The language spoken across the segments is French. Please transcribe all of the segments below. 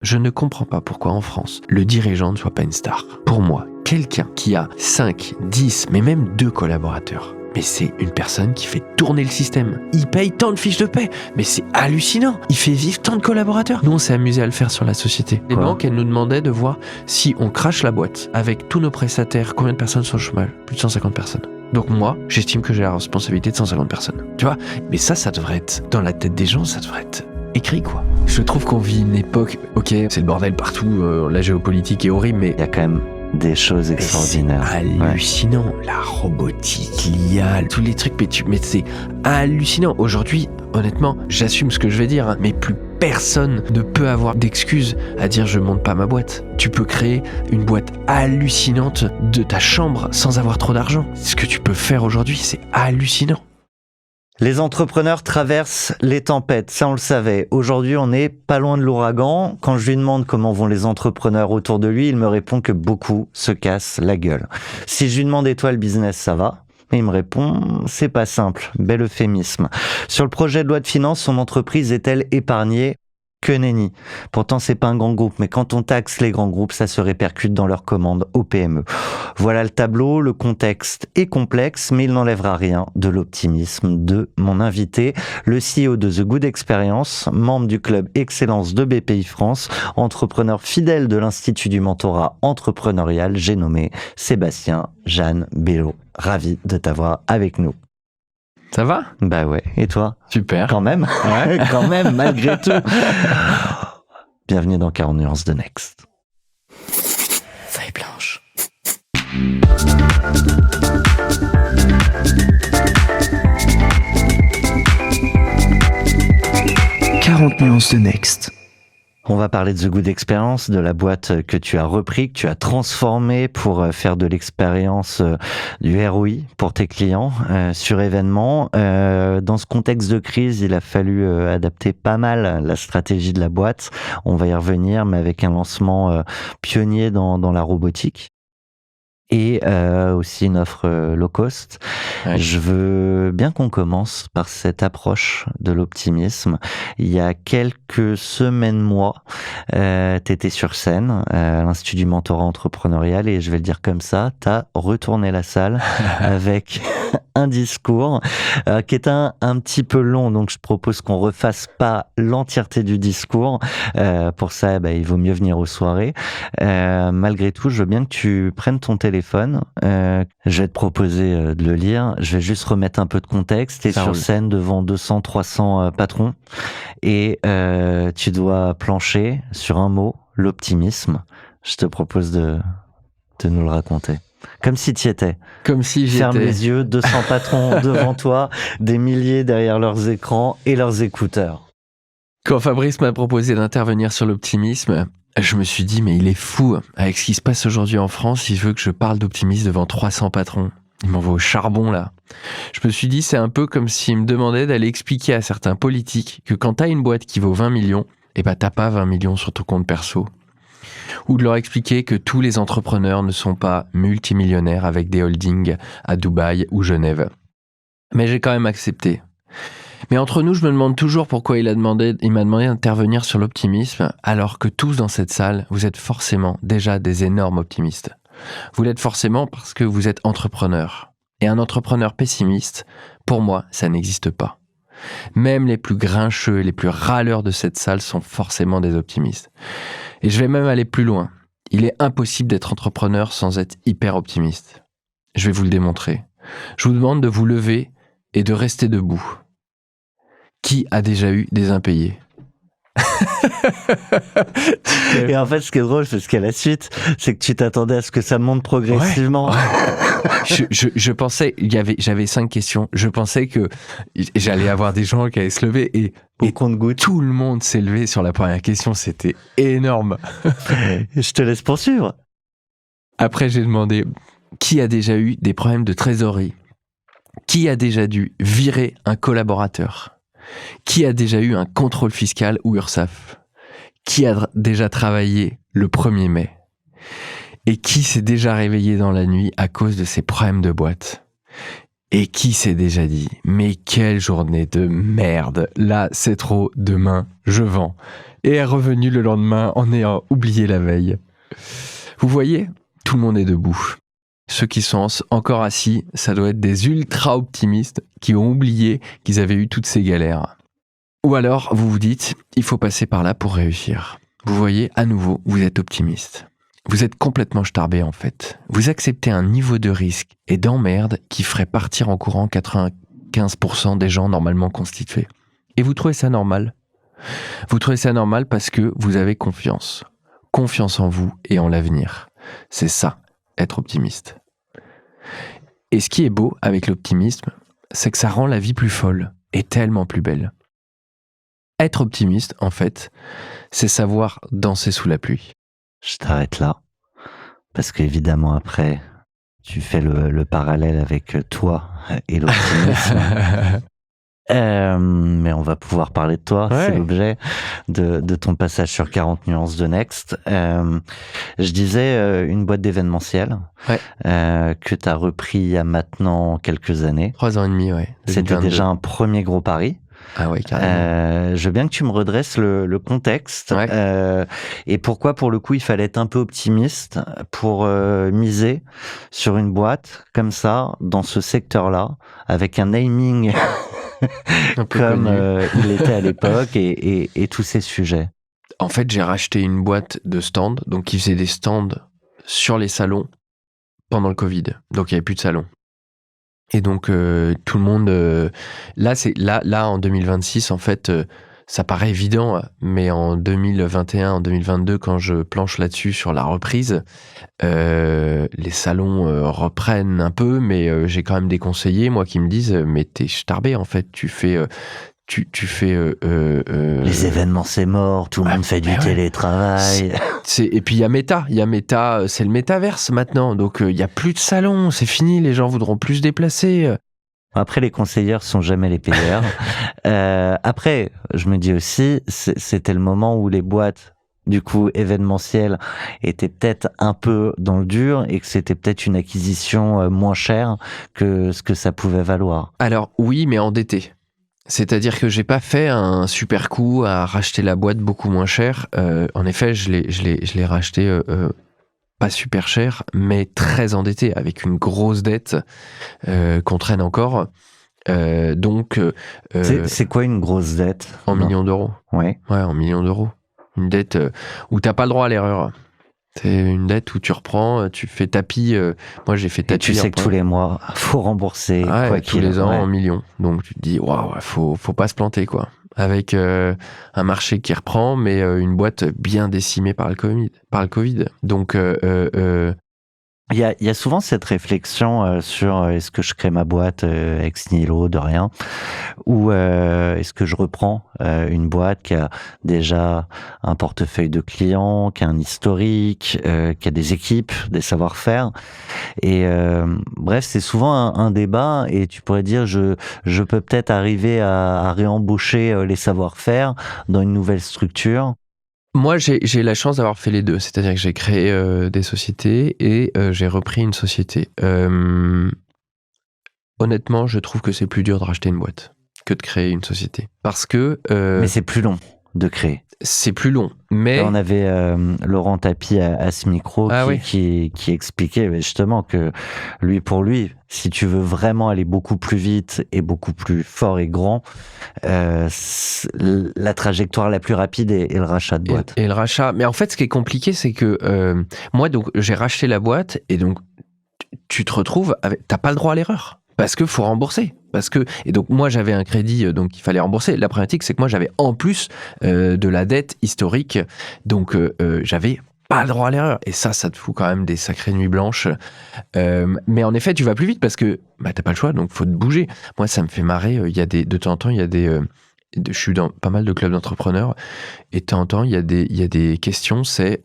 Je ne comprends pas pourquoi en France, le dirigeant ne soit pas une star. Pour moi, quelqu'un qui a 5, 10, mais même 2 collaborateurs, mais c'est une personne qui fait tourner le système. Il paye tant de fiches de paie, mais c'est hallucinant. Il fait vivre tant de collaborateurs. Nous, on s'est amusé à le faire sur la société. Les banques, elles nous demandaient de voir si on crache la boîte avec tous nos prestataires, combien de personnes sont au chômage ? Plus de 150 personnes. Donc moi, j'estime que j'ai la responsabilité de 150 personnes. Tu vois ? Mais ça devrait être, dans la tête des gens, ça devrait être écrit, quoi. Je trouve qu'on vit une époque, ok, c'est le bordel partout, la géopolitique est horrible, mais il y a quand même des choses extraordinaires. C'est hallucinant. Ouais. La robotique, l'IA, tous les trucs, mais c'est hallucinant. Aujourd'hui, honnêtement, j'assume ce que je vais dire, mais plus personne ne peut avoir d'excuses à dire je monte pas ma boîte. Tu peux créer une boîte hallucinante de ta chambre sans avoir trop d'argent. Ce que tu peux faire aujourd'hui, c'est hallucinant. Les entrepreneurs traversent les tempêtes, ça on le savait. Aujourd'hui, on n'est pas loin de l'ouragan. Quand je lui demande comment vont les entrepreneurs autour de lui, il me répond que beaucoup se cassent la gueule. Si je lui demande « Et toi, le business, ça va ?» Et il me répond « C'est pas simple, bel euphémisme. » Sur le projet de loi de finances, son entreprise est-elle épargnée ? Que nenni. Pourtant, c'est pas un grand groupe, mais quand on taxe les grands groupes, ça se répercute dans leurs commandes aux PME. Voilà le tableau, le contexte est complexe, mais il n'enlèvera rien de l'optimisme de mon invité, le CEO de The Good Experience, membre du club Excellence de BPI France, entrepreneur fidèle de l'Institut du mentorat entrepreneurial, j'ai nommé Sébastien Jeanne Bello. Ravi de t'avoir avec nous. Ça va ? Bah ouais, et toi ? Super. Quand même, ouais. Quand même, malgré tout. Bienvenue dans 40 nuances de Next. Feuille blanche. « 40 nuances de Next ». On va parler de The Good Experience, de la boîte que tu as repris, que tu as transformée pour faire de l'expérience du ROI pour tes clients sur événement. Dans ce contexte de crise, il a fallu adapter pas mal la stratégie de la boîte. On va y revenir, mais avec un lancement pionnier dans la robotique. Et aussi une offre low cost. Ouais. Je veux bien qu'on commence par cette approche de l'optimisme. Il y a quelques semaines, mois, t'étais sur scène à l'Institut du mentorat entrepreneurial et je vais le dire comme ça, t'as retourné la salle avec un discours qui est un petit peu long, donc je propose qu'on refasse pas l'entièreté du discours. Pour ça, il vaut mieux venir aux soirées. Malgré tout, je veux bien que tu prennes ton téléphone. Je vais te proposer de le lire. Je vais juste remettre un peu de contexte. T'es sur scène devant 200-300 patrons et tu dois plancher sur un mot, l'optimisme. Je te propose de nous le raconter. Comme si t'y étais. Comme si j'étais. Ferme les yeux, 200 patrons devant toi, des milliers derrière leurs écrans et leurs écouteurs. Quand Fabrice m'a proposé d'intervenir sur l'optimisme, je me suis dit, mais il est fou. Avec ce qui se passe aujourd'hui en France, il veut que je parle d'optimisme devant 300 patrons. Il m'envoie au charbon, là. Je me suis dit, c'est un peu comme s'il me demandait d'aller expliquer à certains politiques que quand t'as une boîte qui vaut 20 millions, t'as pas 20 millions sur ton compte perso. Ou de leur expliquer que tous les entrepreneurs ne sont pas multimillionnaires avec des holdings à Dubaï ou Genève. Mais j'ai quand même accepté. Mais entre nous, je me demande toujours pourquoi il m'a demandé d'intervenir sur l'optimisme, alors que tous dans cette salle, vous êtes forcément déjà des énormes optimistes. Vous l'êtes forcément parce que vous êtes entrepreneur. Et un entrepreneur pessimiste, pour moi, ça n'existe pas. Même les plus grincheux et les plus râleurs de cette salle sont forcément des optimistes. Et je vais même aller plus loin. Il est impossible d'être entrepreneur sans être hyper optimiste. Je vais vous le démontrer. Je vous demande de vous lever et de rester debout. Qui a déjà eu des impayés ? Et en fait, ce qui est drôle, c'est ce qu'à la suite, c'est que tu t'attendais à ce que ça monte progressivement. Ouais. Je pensais, j'avais 5 questions. Je pensais que j'allais avoir des gens qui allaient se lever et tout le monde s'est levé sur la première question. C'était énorme. Je te laisse poursuivre. Après, j'ai demandé qui a déjà eu des problèmes de trésorerie ? Qui a déjà dû virer un collaborateur ? Qui a déjà eu un contrôle fiscal ou URSSAF ? Qui a déjà travaillé le 1er mai ? Et qui s'est déjà réveillé dans la nuit à cause de ses problèmes de boîte ? Et qui s'est déjà dit, mais quelle journée de merde, là c'est trop, demain je vends. Et est revenu le lendemain en ayant oublié la veille. Vous voyez, tout le monde est debout. Ceux qui sont encore assis, ça doit être des ultra optimistes qui ont oublié qu'ils avaient eu toutes ces galères. Ou alors, vous vous dites, il faut passer par là pour réussir. Vous voyez, à nouveau, vous êtes optimiste. Vous êtes complètement starbé en fait. Vous acceptez un niveau de risque et d'emmerde qui ferait partir en courant 95% des gens normalement constitués. Et vous trouvez ça normal ? Vous trouvez ça normal parce que vous avez confiance. Confiance en vous et en l'avenir. C'est ça, être optimiste. Et ce qui est beau avec l'optimisme, c'est que ça rend la vie plus folle et tellement plus belle. Être optimiste, en fait, c'est savoir danser sous la pluie. Je t'arrête là, parce qu'évidemment après, tu fais le parallèle avec toi et l'optimisme. Mais on va pouvoir parler de toi, Ouais. c'est l'objet de ton passage sur 40 nuances de Next. Je disais une boîte d'événementiel que tu as repris il y a maintenant quelques années. 3 ans et demi, ouais. C'était 2022. déjà un premier gros pari. Ah ouais, carrément. Je veux bien que tu me redresses le contexte et pourquoi pour le coup il fallait être un peu optimiste pour miser sur une boîte comme ça dans ce secteur-là avec un naming Un peu comme connu. il était à l'époque et tous ces sujets. En fait, j'ai racheté une boîte de stands, donc qui faisait des stands sur les salons pendant le Covid. Donc il n'y avait plus de salons. Et donc tout le monde là en 2026 en fait ça paraît évident, mais en 2021, en 2022 quand je planche là-dessus sur la reprise, les salons reprennent un peu, mais j'ai quand même des conseillers moi qui me disent mais t'es starbé en fait, tu fais Les événements c'est mort, tout le monde fait du télétravail. Et puis il y a Meta, c'est le métaverse maintenant, donc il y a plus de salons, c'est fini, les gens voudront plus se déplacer. Après, les conseillères sont jamais les payeurs. Après, je me dis aussi, c'était le moment où les boîtes, du coup, événementielles, étaient peut-être un peu dans le dur et que c'était peut-être une acquisition moins chère que ce que ça pouvait valoir. Alors oui, mais endetté. C'est-à-dire que j'ai pas fait un super coup à racheter la boîte beaucoup moins cher. En effet, je l'ai racheté pas super cher, mais très endetté, avec une grosse dette qu'on traîne encore. C'est quoi une grosse dette? En millions d'euros. Ouais. Ouais, en millions d'euros. Une dette où t'as pas le droit à l'erreur. C'est une dette où tu reprends, tu fais tapis. Moi, j'ai fait Et tapis. tu sais que tous les mois, faut rembourser. Quoi tous les ans en millions. Donc tu te dis, waouh, faut pas se planter, quoi. Avec un marché qui reprend, mais une boîte bien décimée par le Covid. Donc, il y a souvent cette réflexion sur est-ce que je crée ma boîte ex nihilo de rien ou est-ce que je reprends une boîte qui a déjà un portefeuille de clients, qui a un historique, qui a des équipes, des savoir-faire et bref c'est souvent un débat et tu pourrais dire je peux peut-être arriver à réembaucher les savoir-faire dans une nouvelle structure. moi, j'ai la chance d'avoir fait les deux. C'est-à-dire que j'ai créé des sociétés et j'ai repris une société. Honnêtement, je trouve que c'est plus dur de racheter une boîte que de créer une société. Parce que... Mais c'est plus long de créer. C'est plus long, mais... Là, on avait Laurent Tapie à ce micro qui expliquait justement que pour lui, si tu veux vraiment aller beaucoup plus vite et beaucoup plus fort et grand, la trajectoire la plus rapide est le rachat de boîte. Et le rachat. Mais en fait, ce qui est compliqué, c'est que moi, donc, j'ai racheté la boîte et donc tu te retrouves avec... T'as pas le droit à l'erreur. Parce que faut rembourser. Et donc moi j'avais un crédit donc il fallait rembourser. La problématique c'est que moi j'avais en plus de la dette historique, donc j'avais pas le droit à l'erreur. Et ça te fout quand même des sacrées nuits blanches. Mais en effet tu vas plus vite parce que t'as pas le choix, donc faut te bouger. Moi ça me fait marrer. Il y a de temps en temps il y a des je suis dans pas mal de clubs d'entrepreneurs et de temps en temps il y a des questions. C'est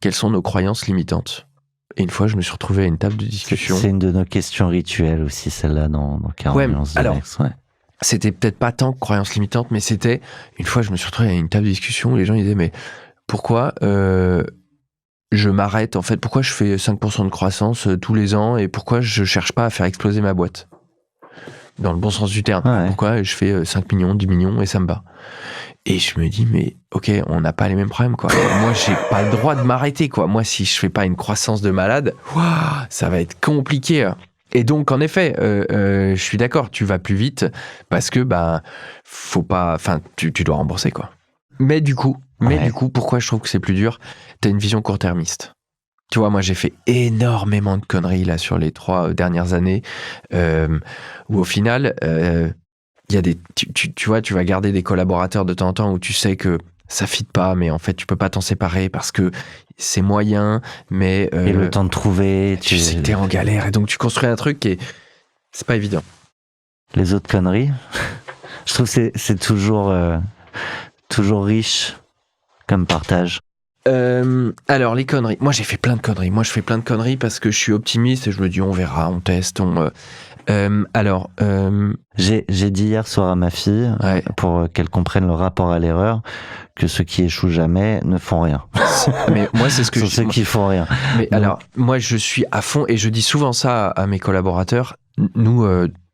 quelles sont nos croyances limitantes. Et une fois, je me suis retrouvé à une table de discussion. C'est une de nos questions rituelles aussi, celle-là, dans 40 nuances de Next. Ouais. C'était peut-être pas tant croyance limitante, mais c'était... Une fois, je me suis retrouvé à une table de discussion où les gens disaient, mais pourquoi je m'arrête, en fait, pourquoi je fais 5% de croissance tous les ans et pourquoi je cherche pas à faire exploser ma boîte? dans le bon sens du terme. Ouais. Pourquoi je fais 5 millions, 10 millions et ça me bat. Et je me dis, mais ok, on n'a pas les mêmes problèmes, quoi. Moi, j'ai pas le droit de m'arrêter, quoi. Moi, si je fais pas une croissance de malade, ça va être compliqué. Et donc, en effet, je suis d'accord, tu vas plus vite parce que, faut pas, enfin, tu dois rembourser, quoi. Mais du coup, pourquoi je trouve que c'est plus dur? T'as une vision court-termiste. Tu vois, moi, j'ai fait énormément de conneries, là, sur les 3 dernières années, où au final, il y a des, tu vois, tu vas garder des collaborateurs de temps en temps où tu sais que ça fit pas, mais en fait, tu peux pas t'en séparer parce que c'est moyen, mais... et le temps de trouver... Tu sais que t'es en galère, et donc tu construis un truc et c'est pas évident. Les autres conneries, je trouve que c'est toujours riche comme partage. Alors, les conneries. Moi, j'ai fait plein de conneries. Moi, je fais plein de conneries parce que je suis optimiste et je me dis, on verra, on teste, J'ai dit hier soir à ma fille, pour qu'elle comprenne le rapport à l'erreur, que ceux qui échouent jamais ne font rien. Mais moi, c'est ce que ceux qui font rien. Mais donc, alors, moi, je suis à fond et je dis souvent ça à mes collaborateurs. Nous,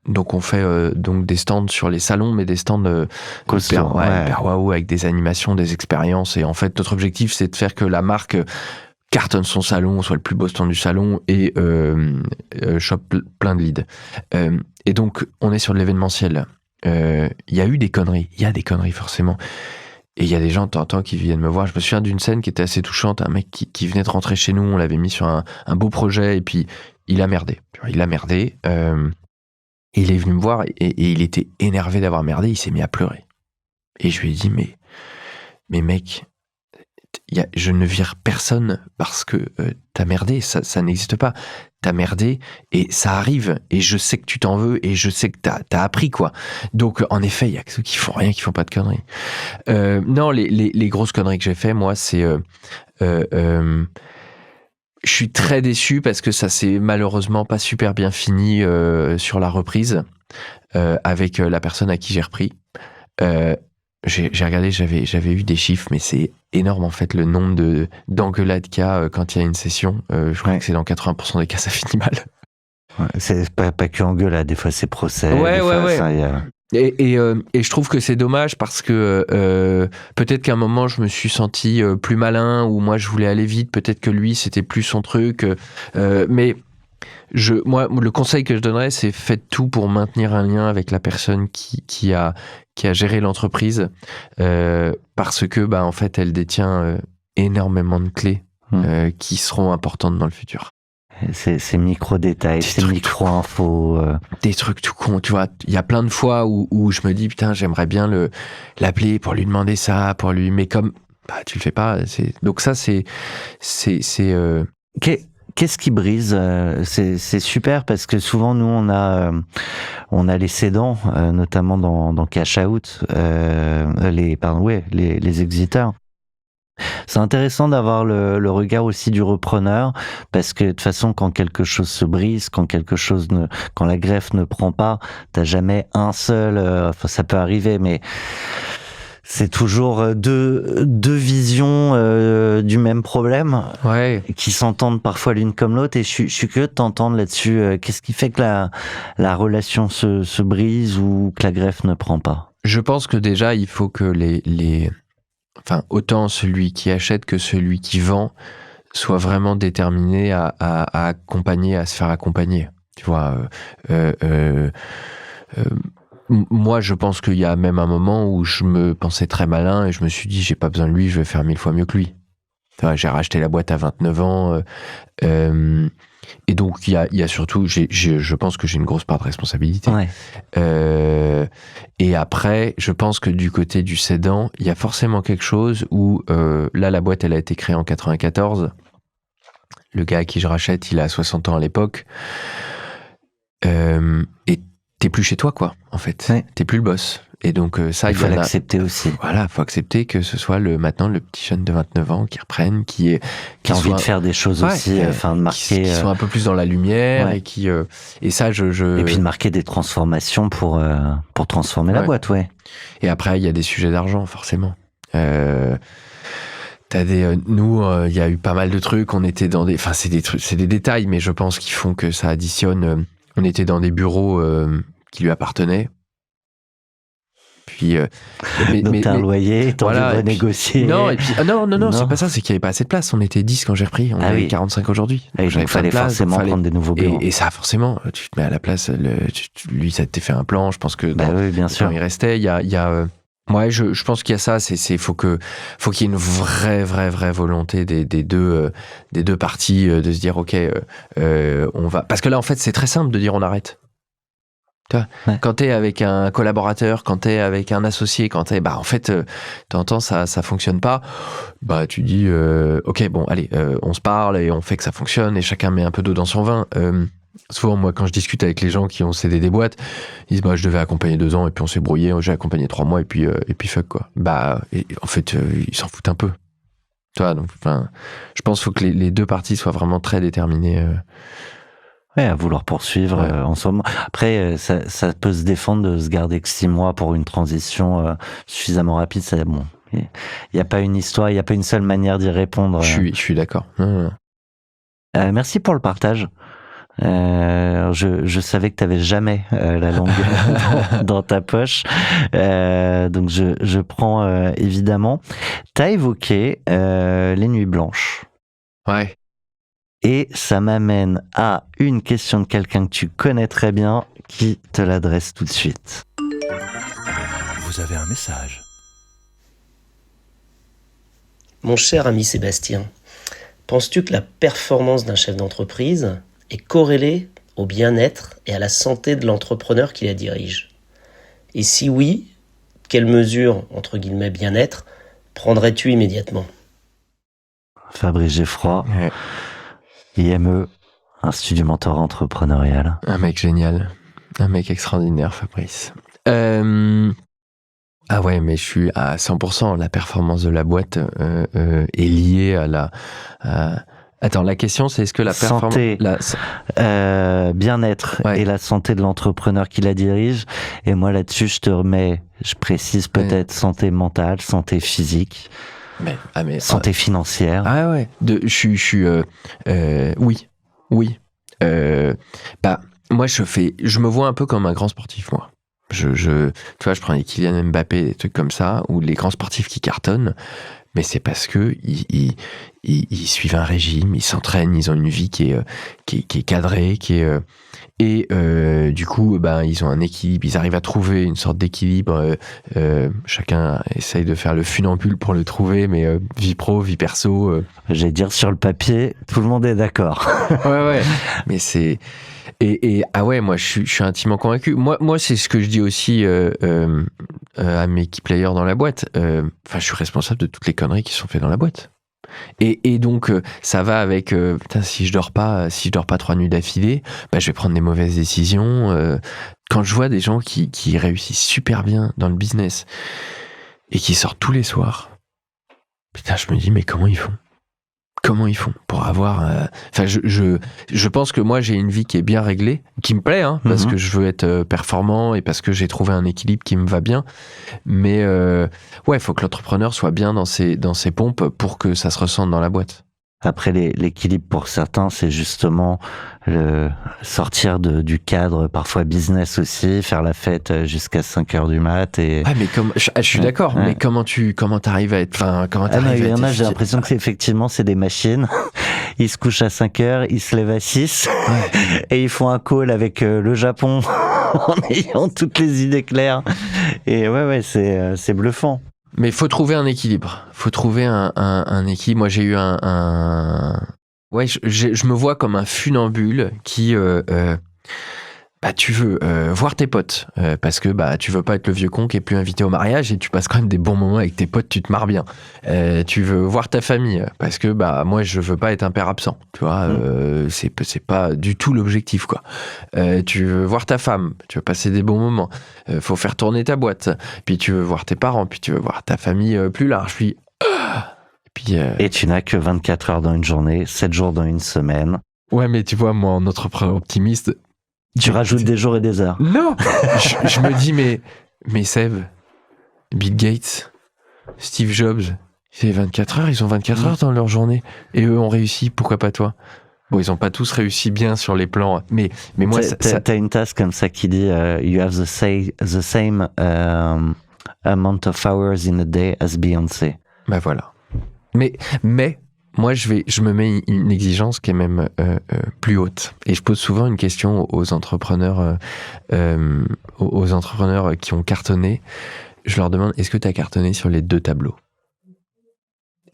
donc on fait donc des stands sur les salons, mais des stands hyper waouh, avec des animations, des expériences. Et en fait, notre objectif, c'est de faire que la marque cartonne son salon, soit le plus beau stand du salon et chope plein de leads. Et donc, on est sur de l'événementiel. Il y a eu des conneries. Il y a des conneries, forcément. Et il y a des gens de temps en temps qui viennent me voir. Je me souviens d'une scène qui était assez touchante. Un mec qui venait de rentrer chez nous. On l'avait mis sur un beau projet et puis il a merdé. Il a merdé. Et il est venu me voir et il était énervé d'avoir merdé. Il s'est mis à pleurer. Et je lui ai dit, mais mec... je ne vire personne parce que t'as merdé, ça n'existe pas. T'as merdé et ça arrive et je sais que tu t'en veux et je sais que t'as appris, quoi. Donc en effet, il y a que ceux qui font rien, qui font pas de conneries. Non, les grosses conneries que j'ai fait, moi, c'est je suis très déçu parce que ça s'est malheureusement pas super bien fini sur la reprise avec la personne à qui j'ai repris. J'ai regardé, j'avais eu des chiffres, mais c'est énorme en fait le nombre d'engueulades qu'il y a quand il y a une session. Je crois que c'est dans 80% des cas, ça finit mal. Ouais, c'est pas que engueulade, des fois c'est procès. Ouais. Ça, Et je trouve que c'est dommage parce que peut-être qu'à un moment je me suis senti plus malin ou moi je voulais aller vite, peut-être que lui c'était plus son truc. Mais moi, le conseil que je donnerais, c'est faites tout pour maintenir un lien avec la personne qui a géré l'entreprise parce que en fait elle détient énormément de clés qui seront importantes dans le futur. Ces micro-détails, ces micro-infos. Des trucs tout cons, tu vois. Il y a plein de fois où je me dis, putain, j'aimerais bien l'appeler pour lui demander ça, mais comme tu le fais pas. Donc ça, c'est Qu'est-ce qui brise? C'est super parce que souvent nous on a les cédants, notamment dans Cash Out, les exiteurs. C'est intéressant d'avoir le regard aussi du repreneur parce que de toute façon quand quelque chose se brise, quand la greffe ne prend pas, t'as jamais un seul. Ça peut arriver, mais c'est toujours deux visions du même problème qui s'entendent parfois l'une comme l'autre. Et je suis curieux de t'entendre là-dessus. Qu'est-ce qui fait que la relation se brise ou que la greffe ne prend pas? Je pense que déjà, il faut que autant celui qui achète que celui qui vend soit vraiment déterminé à accompagner, à se faire accompagner. Tu vois, moi, je pense qu'il y a même un moment où je me pensais très malin et je me suis dit, j'ai pas besoin de lui, je vais faire 1000 fois mieux que lui. J'ai racheté la boîte à 29 ans. Et donc, il y a surtout, je pense que j'ai une grosse part de responsabilité. Ouais. Et après, je pense que du côté du cédant, il y a forcément quelque chose où, là, la boîte, elle a été créée en 94. Le gars à qui je rachète, il a 60 ans à l'époque. Et t'es plus chez toi, quoi, en fait. Ouais. T'es plus le boss. Et donc, ça, il faut l'accepter aussi. Voilà, il faut accepter que ce soit maintenant le petit jeune de 29 ans qui reprenne, qui a envie de faire des choses aussi, de marquer. Qui sont un peu plus dans la lumière et qui. Et ça, Et puis de marquer des transformations pour transformer la boîte, Et après, il y a des sujets d'argent, forcément. Nous, il y a eu pas mal de trucs. On était dans c'est des détails, mais je pense qu'ils font que ça additionne. On était dans des bureaux qui lui appartenait. Puis, Donc t'as un loyer, t'as voilà, dû renégocier. Non, c'est pas ça, c'est qu'il n'y avait pas assez de place. On était 10 quand j'ai repris, on avait 45 aujourd'hui. Donc il fallait forcément prendre des nouveaux bureaux. Et ça, forcément, tu te mets à la place, lui, ça t'est fait un plan, je pense que oui, bien sûr. Quand il restait, il y a ouais, je pense qu'il y a ça, faut qu'il y ait une vraie volonté des deux parties de se dire, ok, on va. Parce que là, en fait, c'est très simple de dire on arrête. Ouais. Quand t'es avec un collaborateur, quand t'es avec un associé, en fait, t'entends ça fonctionne pas, tu dis, ok, bon, allez, on se parle et on fait que ça fonctionne et chacun met un peu d'eau dans son vin. Souvent, moi, quand je discute avec les gens qui ont cédé des boîtes, ils disent, je devais accompagner 2 ans et puis on s'est brouillé, j'ai accompagné 3 mois et puis fuck, quoi. Et en fait, ils s'en foutent un peu. Donc, je pense qu'il faut que les deux parties soient vraiment très déterminées. Ouais, à vouloir poursuivre en ce moment. Après, ça peut se défendre de se garder que 6 mois pour une transition suffisamment rapide. Il n'y a pas une histoire, il n'y a pas une seule manière d'y répondre. Je suis d'accord. Merci pour le partage. Je savais que tu n'avais jamais la langue dans ta poche. Donc je prends évidemment. Tu as évoqué les nuits blanches. Ouais. Et ça m'amène à une question de quelqu'un que tu connais très bien, qui te l'adresse tout de suite. Vous avez un message. Mon cher ami Sébastien, penses-tu que la performance d'un chef d'entreprise est corrélée au bien-être et à la santé de l'entrepreneur qui la dirige? Et si oui, quelles mesures, entre guillemets, bien-être, prendrais-tu immédiatement? Fabrice Geffroy. Ouais. IME, Institut du mentorat entrepreneurial. Un mec génial, un mec extraordinaire, Fabrice. Ah ouais, mais je suis à 100%. La performance de la boîte est liée à la. Attends, la question c'est est-ce que la performance, bien-être et la santé de l'entrepreneur qui la dirige. Et moi là-dessus, je précise peut-être santé mentale, santé physique. Santé financière. Ah ouais. Oui. Moi je me vois un peu comme un grand sportif, moi. Tu vois, je prends les Kylian Mbappé, des trucs comme ça, ou les grands sportifs qui cartonnent, mais c'est parce que ils suivent un régime, ils s'entraînent, ils ont une vie qui est cadrée, du coup, ils ont un équilibre, ils arrivent à trouver une sorte d'équilibre. Chacun essaye de faire le funambule pour le trouver, mais vie pro, vie perso. J'allais dire sur le papier, tout le monde est d'accord. Ouais. Mais c'est moi je suis intimement convaincu. Moi c'est ce que je dis aussi à mes key players dans la boîte. Je suis responsable de toutes les conneries qui sont faites dans la boîte. Et donc ça va avec si je dors pas 3 nuits d'affilée, je vais prendre des mauvaises décisions. Quand je vois des gens qui réussissent super bien dans le business et qui sortent tous les soirs, je me dis mais comment ils font pour avoir je pense que moi j'ai une vie qui est bien réglée, qui me plaît parce que je veux être performant et parce que j'ai trouvé un équilibre qui me va bien, mais il faut que l'entrepreneur soit bien dans ses pompes pour que ça se ressente dans la boîte. Après, l'équilibre pour certains, c'est justement sortir du cadre, parfois business aussi, faire la fête jusqu'à 5h du mat. Et... Ouais, mais je suis d'accord, mais comment t'arrives à être... Il y en a, j'ai l'impression que c'est des machines. Ils se couchent à 5h, ils se lèvent à 6, et ils font un call avec le Japon en ayant toutes les idées claires. Et c'est bluffant. Mais il faut trouver un équilibre. Il faut trouver un équilibre. Moi, j'ai eu je me vois comme un funambule qui... tu veux voir tes potes parce que tu veux pas être le vieux con qui est plus invité au mariage et tu passes quand même des bons moments avec tes potes, tu te marres bien. Tu veux voir ta famille parce que moi je veux pas être un père absent, tu vois. C'est pas du tout l'objectif, quoi. Tu veux voir ta femme, tu veux passer des bons moments. Faut faire tourner ta boîte. Puis tu veux voir tes parents, puis tu veux voir ta famille plus large. Puis et tu n'as que 24 heures dans une journée, 7 jours dans une semaine. Ouais, mais tu vois, moi en entrepreneur optimiste. Tu rajoutes des jours et des heures. Non. je me dis, mais Seb, Bill Gates, Steve Jobs, c'est 24 heures, ils ont 24 heures dans leur journée. Et eux ont réussi, pourquoi pas toi? Bon, ils ont pas tous réussi bien sur les plans, mais moi, t'as une tasse comme ça qui dit you have the same amount of hours in a day as Beyoncé. Bah voilà. Mais moi, je me mets une exigence qui est même plus haute. Et je pose souvent une question aux entrepreneurs qui ont cartonné. Je leur demande, est-ce que tu as cartonné sur les 2 tableaux ?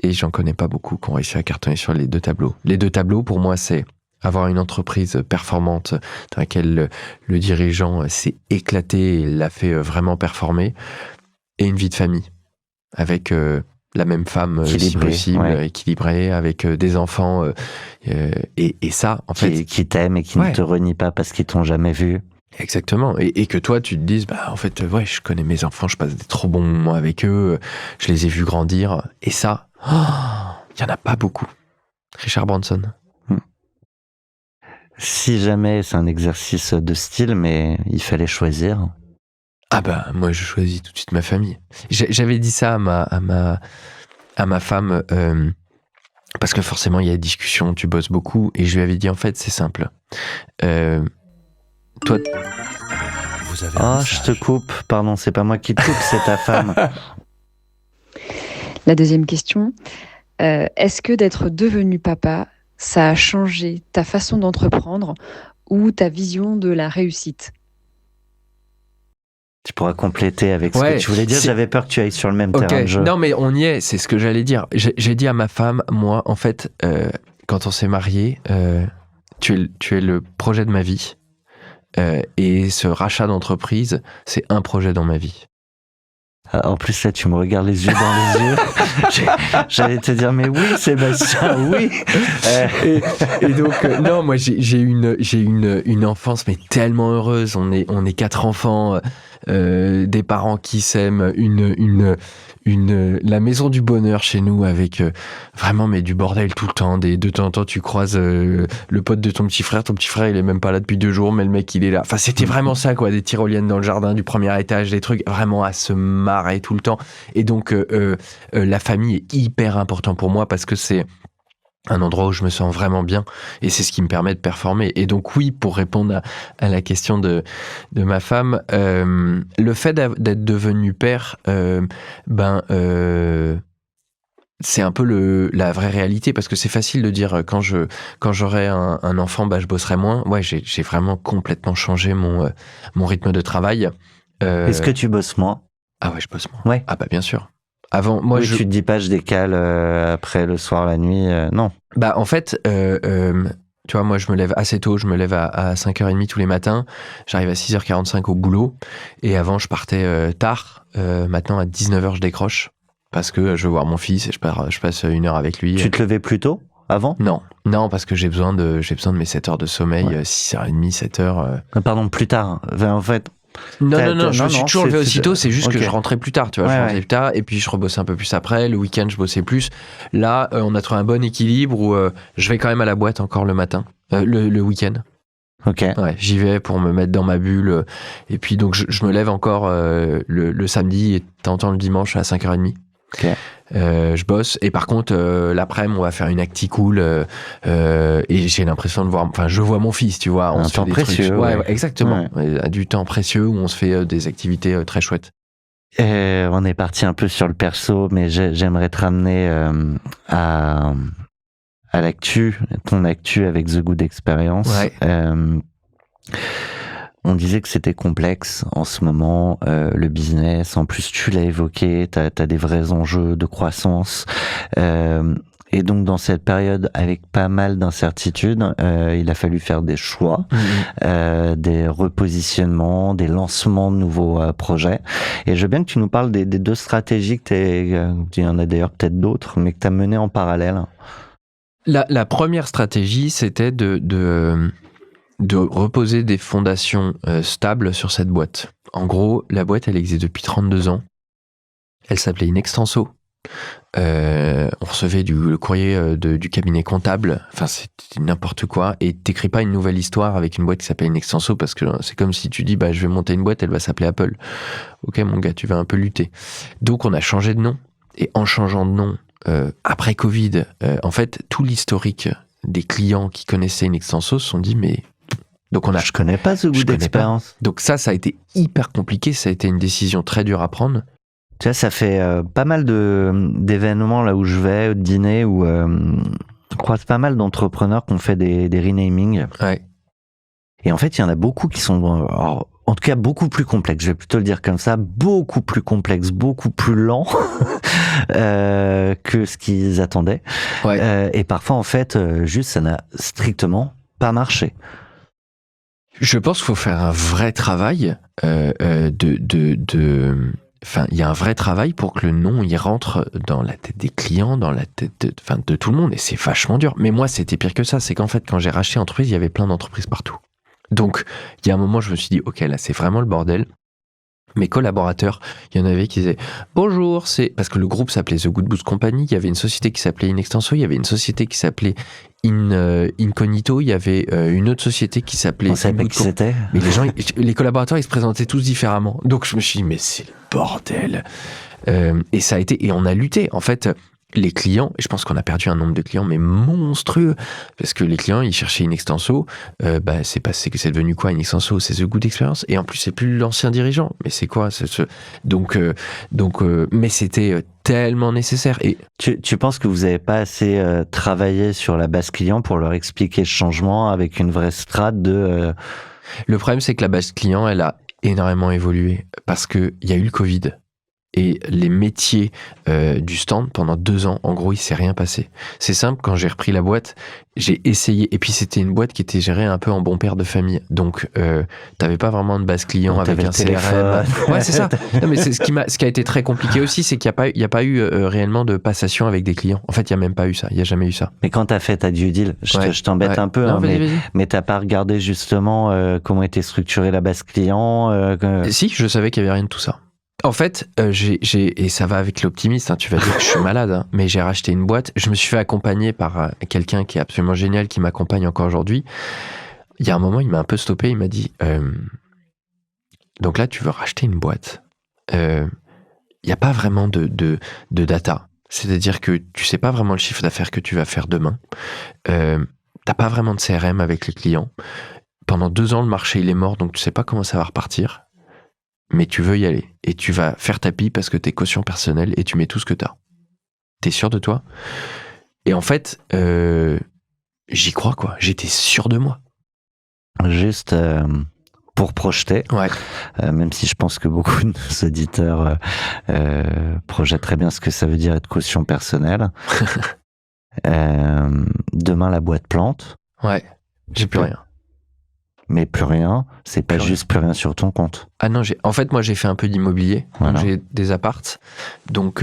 Et j'en connais pas beaucoup qui ont réussi à cartonner sur les 2 tableaux. Les 2 tableaux, pour moi, c'est avoir une entreprise performante dans laquelle le dirigeant s'est éclaté et l'a fait vraiment performer, et une vie de famille avec la même femme, si possible, équilibrée, avec des enfants, et ça, en fait... Qui t'aiment et qui ne te renient pas parce qu'ils t'ont jamais vu. Exactement, et que toi, tu te dises, en fait, je connais mes enfants, je passe des trop bons moments avec eux, je les ai vus grandir, et ça, il y en a pas beaucoup. Richard Branson. Si jamais, c'est un exercice de style, mais il fallait choisir. Ah moi je choisis tout de suite ma famille. J'avais dit ça à ma femme, parce que forcément il y a des discussions, tu bosses beaucoup, et je lui avais dit en fait c'est simple. Toi... Vous avez je te coupe, pardon, c'est pas moi qui te coupe, c'est ta femme. La deuxième question, est-ce que d'être devenu papa, ça a changé ta façon d'entreprendre ou ta vision de la réussite ? Tu pourras compléter avec ce que tu voulais dire. J'avais peur que tu ailles sur le même terrain de jeu. Non, mais on y est, c'est ce que j'allais dire. J'ai dit à ma femme, moi, en fait, quand on s'est mariés, tu es le projet de ma vie. Et ce rachat d'entreprise, c'est un projet dans ma vie. En plus, là, tu me regardes les yeux dans les yeux. J'allais te dire, mais oui, Sébastien, oui. Et donc, non, moi, j'ai une enfance, mais tellement heureuse. On est 4 enfants, des parents qui s'aiment, la maison du bonheur chez nous, avec vraiment, mais du bordel tout le temps. De temps en temps, tu croises le pote de ton petit frère. Ton petit frère, il est même pas là depuis 2 jours, mais le mec, il est là. Enfin, c'était vraiment ça, quoi. Des tyroliennes dans le jardin du premier étage, des trucs vraiment à se marrer tout le temps. Et donc, la famille est hyper important pour moi parce que c'est un endroit où je me sens vraiment bien et c'est ce qui me permet de performer. Et donc oui, pour répondre à la question de ma femme, le fait d'être devenu père, c'est un peu la vraie réalité, parce que c'est facile de dire quand j'aurai un enfant, je bosserai moins. Ouais, j'ai vraiment complètement changé mon rythme de travail. Est-ce que tu bosses moins ? Ah ouais, je bosse moins. Ouais. Ah bien sûr. Avant, moi, tu te dis pas je décale après le soir, la nuit, non. En fait, tu vois, moi je me lève assez tôt, je me lève à 5h30 tous les matins, j'arrive à 6h45 au boulot, et avant je partais tard, maintenant à 19h je décroche, parce que je veux voir mon fils et je passe 1 heure avec lui. Tu te levais plus tôt avant ? Non, parce que j'ai besoin de mes 7 heures de sommeil, 6h30, 7h. Pardon, plus tard, en fait... Non, je me suis toujours levé aussitôt, c'est juste que je rentrais plus tard, tu vois, je rentrais plus tard, et puis je rebossais un peu plus après, le week-end je bossais plus. Là, on a trouvé un bon équilibre où je vais quand même à la boîte encore le matin, le week-end. Ok. Ouais, j'y vais pour me mettre dans ma bulle, et puis donc je me lève encore le samedi et de temps en temps le dimanche à 5h30. Ok. Je bosse, et par contre l'après-midi on va faire une acti cool, et j'ai l'impression de voir, je vois mon fils, tu vois, on se fait des précieux, trucs, ouais, exactement, du temps précieux où on se fait des activités très chouettes. On est parti un peu sur le perso, mais j'aimerais te ramener à l'actu, ton actu avec The Good Experience. On disait que c'était complexe en ce moment, le business. En plus, tu l'as évoqué, t'as des vrais enjeux de croissance. Et donc, dans cette période avec pas mal d'incertitudes, il a fallu faire des choix, des repositionnements, des lancements de nouveaux projets. Et je veux bien que tu nous parles des 2 stratégies il y en a d'ailleurs peut-être d'autres, mais que tu as menées en parallèle. La première stratégie, c'était de reposer des fondations stables sur cette boîte. En gros, la boîte, elle existe depuis 32 ans. Elle s'appelait Inextenso. On recevait le courrier du cabinet comptable. Enfin, c'était n'importe quoi. Et t'écris pas une nouvelle histoire avec une boîte qui s'appelle Inextenso, parce que c'est comme si tu dis, je vais monter une boîte, elle va s'appeler Apple. Ok, mon gars, tu vas un peu lutter. Donc, on a changé de nom. Et en changeant de nom, après Covid, en fait, tout l'historique des clients qui connaissaient Inextenso se sont dit, mais... Donc Je connais pas ce goût d'expérience. Donc ça a été hyper compliqué, ça a été une décision très dure à prendre. Tu vois, ça fait pas mal d'événements là où je vais, de dîner, où je croise pas mal d'entrepreneurs qui ont fait des renamings. Ouais. Et en fait, il y en a beaucoup qui sont, alors, en tout cas, beaucoup plus complexes. Je vais plutôt le dire comme ça, beaucoup plus complexes, beaucoup plus lents que ce qu'ils attendaient. Ouais. Et parfois, en fait, juste, ça n'a strictement pas marché. Je pense qu'il faut faire un vrai travail Enfin, il y a un vrai travail pour que le nom il rentre dans la tête des clients, dans la tête de tout le monde, et c'est vachement dur. Mais moi, c'était pire que ça. C'est qu'en fait, quand j'ai racheté l'entreprise, il y avait plein d'entreprises partout. Donc, il y a un moment, je me suis dit, ok, là, c'est vraiment le bordel. Mes collaborateurs, il y en avait qui disaient bonjour, c'est parce que le groupe s'appelait The Good Boost Company, il y avait une société qui s'appelait Inextenso, il y avait une société qui s'appelait Incognito, il y avait une autre société qui s'appelait... On savait pas qui c'était. Mais les collaborateurs, ils se présentaient tous différemment. Donc je me suis dit, mais c'est le bordel. Et ça a été, et on a lutté. En fait, les clients, et je pense qu'on a perdu un nombre de clients, mais monstrueux, parce que les clients, ils cherchaient Inextenso, c'est passé que c'est devenu quoi Inextenso? C'est The Good Experience, et en plus, c'est plus l'ancien dirigeant. Mais c'est quoi Donc, mais c'était tellement nécessaire. Et tu penses que vous n'avez pas assez travaillé sur la base client pour leur expliquer le changement avec une vraie strate de... Le problème, c'est que la base client, elle a énormément évolué, parce qu'il y a eu le Covid. Et les métiers du stand, pendant 2 ans, en gros, il s'est rien passé. C'est simple, quand j'ai repris la boîte, j'ai essayé. Et puis, c'était une boîte qui était gérée un peu en bon père de famille. Donc, t'avais pas vraiment de base client avec un CRM. Ouais, c'est ça. Non, mais c'est ce qui a été très compliqué aussi, c'est qu'il n'y a pas eu réellement de passation avec des clients. En fait, il n'y a même pas eu ça. Il n'y a jamais eu ça. Mais quand t'as fait ta due deal, je t'embête un peu, non, hein, vas-y. Mais t'as pas regardé justement comment était structurée la base client Si, je savais qu'il y avait rien de tout ça. En fait, et ça va avec l'optimiste, hein, tu vas dire que je suis malade, hein, mais j'ai racheté une boîte. Je me suis fait accompagner par quelqu'un qui est absolument génial, qui m'accompagne encore aujourd'hui. Il y a un moment, il m'a un peu stoppé, il m'a dit donc là, tu veux racheter une boîte. Il n'y a pas vraiment de data. C'est-à-dire que tu sais pas vraiment le chiffre d'affaires que tu vas faire demain. T'as pas vraiment de CRM avec les clients. Pendant 2 ans, le marché, il est mort, donc tu sais pas comment ça va repartir. Mais tu veux y aller. Et tu vas faire tapis parce que t'es caution personnelle et tu mets tout ce que t'as. T'es sûr de toi? Et en fait, j'y crois, quoi. J'étais sûr de moi. Juste pour projeter, ouais. Même si je pense que beaucoup de nos auditeurs projettent très bien ce que ça veut dire être caution personnelle. Demain, la boîte plante. Ouais, j'ai plus rien. Mais plus rien, c'est pas juste plus rien sur ton compte. Ah non, en fait, moi, j'ai fait un peu d'immobilier. Voilà. J'ai des apparts. Donc,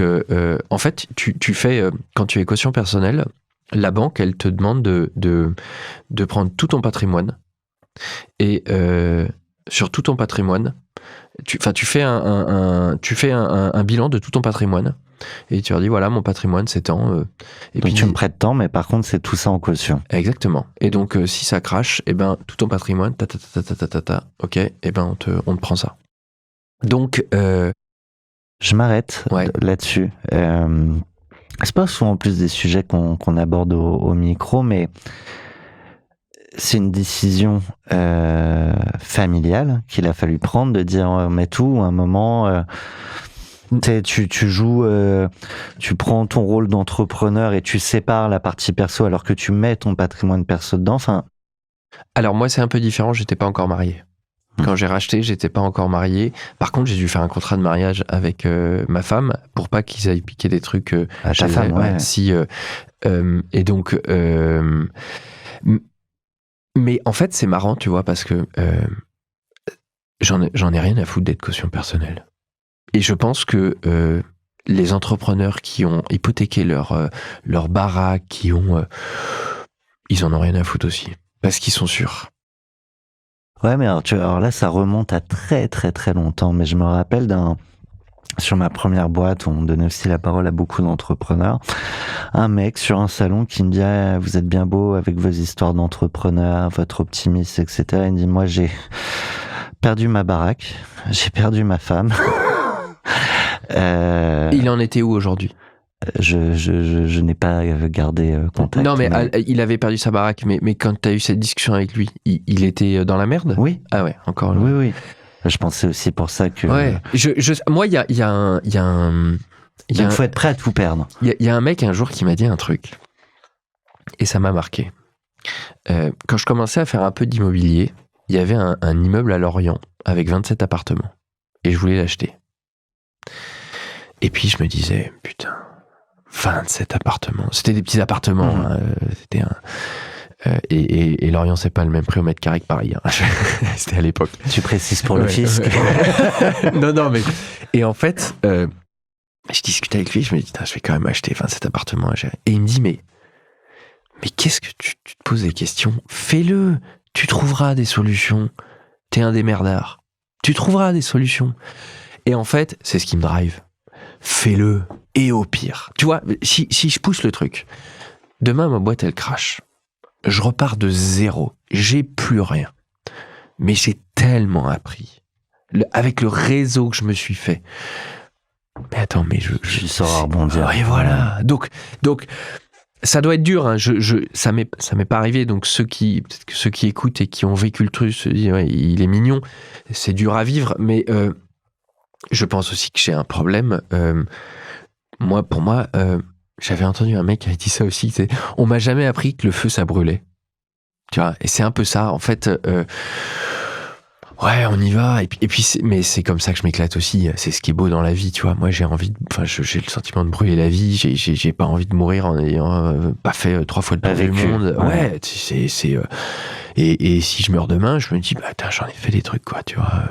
en fait, tu fais, quand tu es caution personnelle, la banque, elle te demande de prendre tout ton patrimoine. Et sur tout ton patrimoine, tu fais un bilan de tout ton patrimoine. Et tu leur dis, voilà, mon patrimoine, c'est tant. Et donc puis, tu me prêtes tant, mais par contre, c'est tout ça en caution. Exactement. Et donc, si ça crache, eh ben, tout ton patrimoine, ok, eh ben, on te prend ça. Donc, je m'arrête là-dessus. C'est pas souvent en plus des sujets qu'on aborde au micro, mais c'est une décision familiale qu'il a fallu prendre, de dire on met tout, à un moment... tu joues, tu prends ton rôle d'entrepreneur et tu sépares la partie perso alors que tu mets ton patrimoine perso dedans. Enfin, alors moi c'est un peu différent, j'étais pas encore marié. Quand j'ai racheté, j'étais pas encore marié. Par contre, j'ai dû faire un contrat de mariage avec ma femme pour pas qu'ils aillent piquer des trucs à ta femme. Ouais. Si, et donc, mais en fait c'est marrant, tu vois, parce que j'en ai rien à foutre d'être caution personnelle. Et je pense que les entrepreneurs qui ont hypothéqué leur baraque, ils en ont rien à foutre aussi, parce qu'ils sont sûrs. Ouais, mais alors là, ça remonte à très très très longtemps. Mais je me rappelle sur ma première boîte, on donnait aussi la parole à beaucoup d'entrepreneurs. Un mec sur un salon qui me dit ah, vous êtes bien beau avec vos histoires d'entrepreneurs, votre optimisme, etc. Il me dit moi j'ai perdu ma baraque, j'ai perdu ma femme. Il en était où aujourd'hui? Je n'ai pas gardé contact. Non, mais il avait perdu sa baraque, mais quand tu as eu cette discussion avec lui, il était dans la merde? Oui. Ah ouais, encore. Oui. Je pensais aussi pour ça que... Ouais. Moi, il y a un... Il faut être prêt à tout perdre. Il y a un mec un jour qui m'a dit un truc, et ça m'a marqué. Quand je commençais à faire un peu d'immobilier, il y avait un immeuble à Lorient avec 27 appartements, et je voulais l'acheter. Et puis je me disais, putain, 27 appartements. C'était des petits appartements. Hein, c'était et Lorient, c'est pas le même prix au mètre carré que Paris. Hein. C'était à l'époque. Tu précises pour le fisc. Non, mais... Et en fait... je discutais avec lui, je me dis, je vais quand même acheter 27 appartements à gérer. Et il me dit, mais qu'est-ce que tu te poses des questions? Fais-le, tu trouveras des solutions. T'es un démerdard. Tu trouveras des solutions. Et en fait, c'est ce qui me drive. Fais-le, et au pire. Tu vois, si je pousse le truc, demain ma boîte elle crache. Je repars de zéro. J'ai plus rien. Mais j'ai tellement appris. Avec le réseau que je me suis fait. Mais attends, mais je sauras rebondir. Et voilà. Donc, ça doit être dur. Hein. Ça m'est pas arrivé. Donc ceux qui écoutent et qui ont vécu le truc se disent, ouais, il est mignon. C'est dur à vivre, mais je pense aussi que j'ai un problème. Pour moi, j'avais entendu un mec qui avait dit ça aussi. On m'a jamais appris que le feu ça brûlait. Tu vois. Et c'est un peu ça. En fait. Ouais, on y va. Et puis mais c'est comme ça que je m'éclate aussi. C'est ce qui est beau dans la vie, tu vois. Moi, j'ai le sentiment de brûler la vie. J'ai pas envie de mourir en ayant pas fait 3 fois le tour du monde. Ouais, et si je meurs demain, je me dis, j'en ai fait des trucs, quoi, tu vois.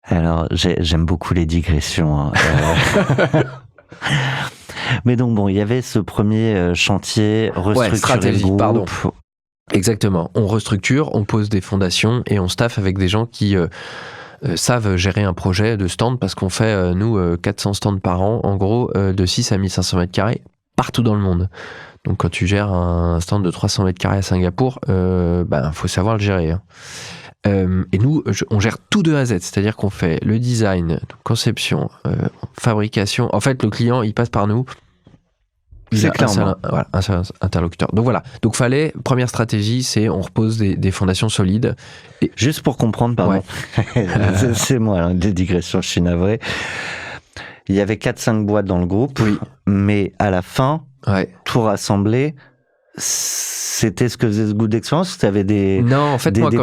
Alors, j'aime beaucoup les digressions. Hein. Mais donc, bon, il y avait ce premier chantier, restructurer le groupe. Pardon. Exactement. On restructure, on pose des fondations et on staffe avec des gens qui savent gérer un projet de stand parce qu'on fait, 400 stands par an, en gros, de 6 à 1500 mètres carrés, partout dans le monde. Donc, quand tu gères un stand de 300 mètres carrés à Singapour, faut savoir le gérer. Hein. Et nous, on gère tout de A à Z, c'est-à-dire qu'on fait le design, conception, fabrication. En fait, le client, il passe par nous. C'est clairement. Un seul interlocuteur. Donc voilà. Donc première stratégie, c'est on repose des fondations solides. Et... Juste pour comprendre, pardon. Ouais. C'est moi, des digressions, je suis navré. Il y avait 4-5 boîtes dans le groupe, oui. Mais à la fin, tout rassemblé, c'était ce que faisait ce goût d'expérience. Tu avais des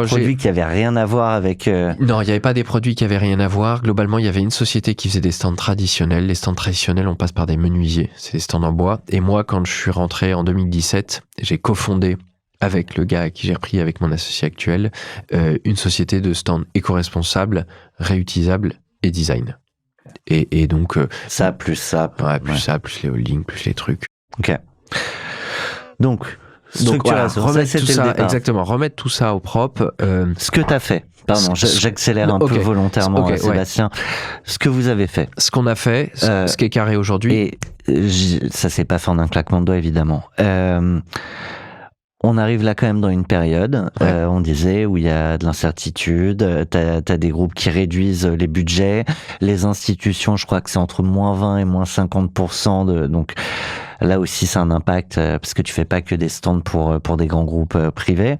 produits qui n'avaient rien à voir avec... Non, il n'y avait pas des produits qui n'avaient rien à voir. Globalement, il y avait une société qui faisait des stands traditionnels. Les stands traditionnels, on passe par des menuisiers. C'est des stands en bois. Et moi, quand je suis rentré en 2017, j'ai cofondé avec le gars à qui j'ai repris avec mon associé actuel, une société de stands éco-responsables, réutilisables et design. Et donc... ça, plus ça. Ouais, ça, plus les holdings, plus les trucs. Ok. Donc voilà, remettre tout ça, exactement, remettre tout ça au propre. Ce que tu as fait, pardon, j'accélère un peu volontairement, Sébastien. Ce que vous avez fait. Ce qu'on a fait, ce qui est carré aujourd'hui. Et ça s'est pas fait en un claquement de doigts, évidemment. On arrive là quand même dans une période, on disait, où il y a de l'incertitude, t'as des groupes qui réduisent les budgets, les institutions, je crois que c'est entre moins 20 et moins 50%, donc là aussi c'est un impact, parce que tu fais pas que des stands pour des grands groupes privés.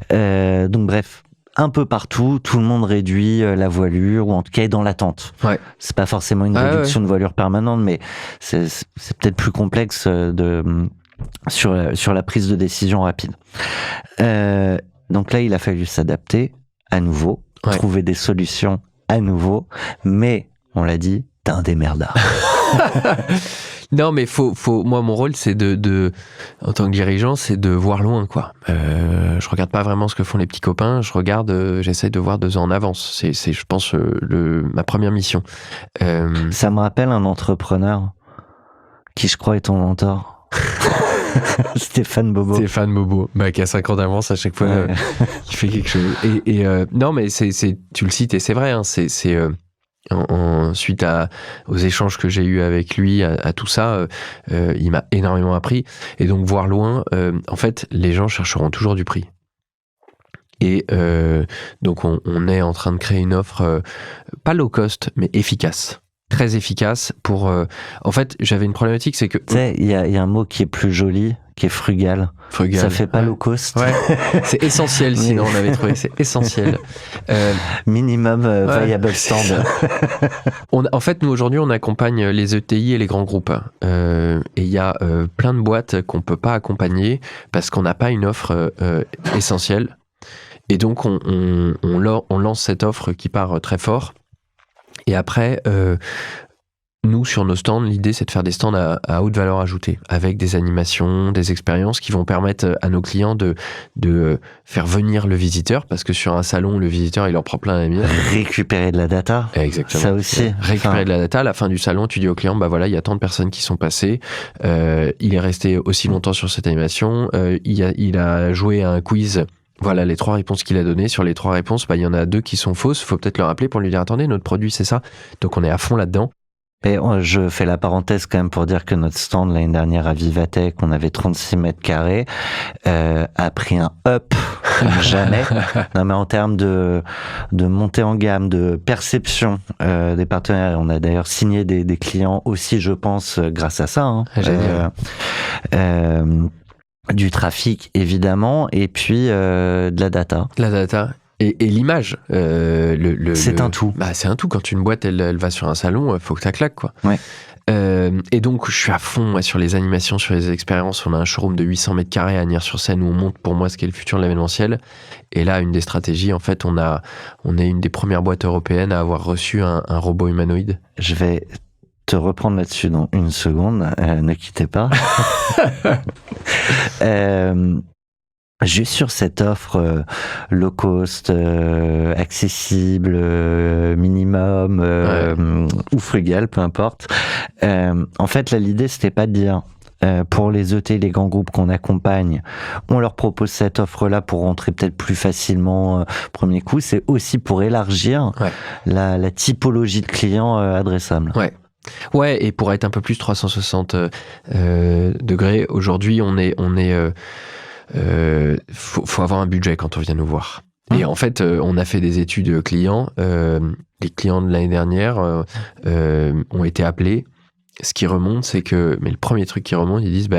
Donc bref, un peu partout, tout le monde réduit la voilure, ou en tout cas est dans l'attente. Ouais. C'est pas forcément une réduction de voilure permanente, mais c'est peut-être plus complexe sur la prise de décision rapide. Donc là, il a fallu s'adapter à nouveau, trouver des solutions à nouveau, mais, on l'a dit, t'es un démerdard. Non, mais moi, mon rôle, c'est en tant que dirigeant, c'est de voir loin, quoi. Je regarde pas vraiment ce que font les petits copains, j'essaie de voir 2 ans en avance. C'est je pense, ma première mission. Ça me rappelle un entrepreneur qui, je crois, est ton mentor. Stéphane Bobo, qui a 5 ans d'avance à chaque fois, il fait quelque chose. Et non, mais tu le cites et c'est vrai. Hein, suite aux échanges que j'ai eus avec lui, à tout ça, il m'a énormément appris. Et donc voir loin, en fait, les gens chercheront toujours du prix. Et donc on est en train de créer une offre pas low cost, mais efficace. très efficace pour... En fait, j'avais une problématique, c'est que... Tu sais, il y a un mot qui est plus joli, qui est frugal. Frugal. Ça fait pas low cost. Ouais. C'est essentiel, sinon on avait trouvé. C'est essentiel. Minimum viable stand. En fait, nous aujourd'hui, on accompagne les ETI et les grands groupes. Et il y a plein de boîtes qu'on peut pas accompagner parce qu'on n'a pas une offre essentielle. Et donc, on lance cette offre qui part très fort. Et après, nous, sur nos stands, l'idée, c'est de faire des stands à haute valeur ajoutée, avec des animations, des expériences qui vont permettre à nos clients de faire venir le visiteur, parce que sur un salon, le visiteur, il en prend plein la mire. Récupérer de la data. Exactement. Ça aussi. Récupérer de la data. À la fin du salon, tu dis au client, bah voilà, il y a tant de personnes qui sont passées, il est resté aussi longtemps sur cette animation, il a joué à un quiz. Voilà les 3 réponses qu'il a données. Sur les 3 réponses, bah, il y en a 2 qui sont fausses. Il faut peut-être le rappeler pour lui dire, attendez, notre produit, c'est ça. Donc, on est à fond là-dedans. Et je fais la parenthèse quand même pour dire que notre stand l'année dernière à Vivatech, on avait 36 mètres carrés, a pris un up comme jamais. Non, mais en termes de montée en gamme, de perception des partenaires, on a d'ailleurs signé des clients aussi, je pense, grâce à ça. Hein. Génial. Du trafic, évidemment, et puis de la data. La data. Et l'image. C'est un tout. Bah, c'est un tout. Quand une boîte, elle va sur un salon, faut que ça claque, quoi. Ouais. Et donc, je suis à fond sur les animations, sur les expériences. On a un showroom de 800 mètres carrés à Agnières-sur-Seine où on monte pour moi ce qu'est le futur de l'événementiel. Et là, une des stratégies, en fait, on est une des premières boîtes européennes à avoir reçu un robot humanoïde. Je vais te reprendre là-dessus dans une seconde, ne quittez pas. Juste sur cette offre low cost, accessible, minimum ou frugal, peu importe. En fait, là, l'idée, c'était pas de dire pour les ET, les grands groupes qu'on accompagne, on leur propose cette offre-là pour rentrer peut-être plus facilement premier coup. C'est aussi pour élargir la typologie de clients adressables. Ouais, et pour être un peu plus 360 degrés, aujourd'hui, faut avoir un budget quand on vient nous voir. Et en fait, on a fait des études clients. Les clients de l'année dernière ont été appelés. Ce qui remonte, c'est que... Mais le premier truc qui remonte, ils disent,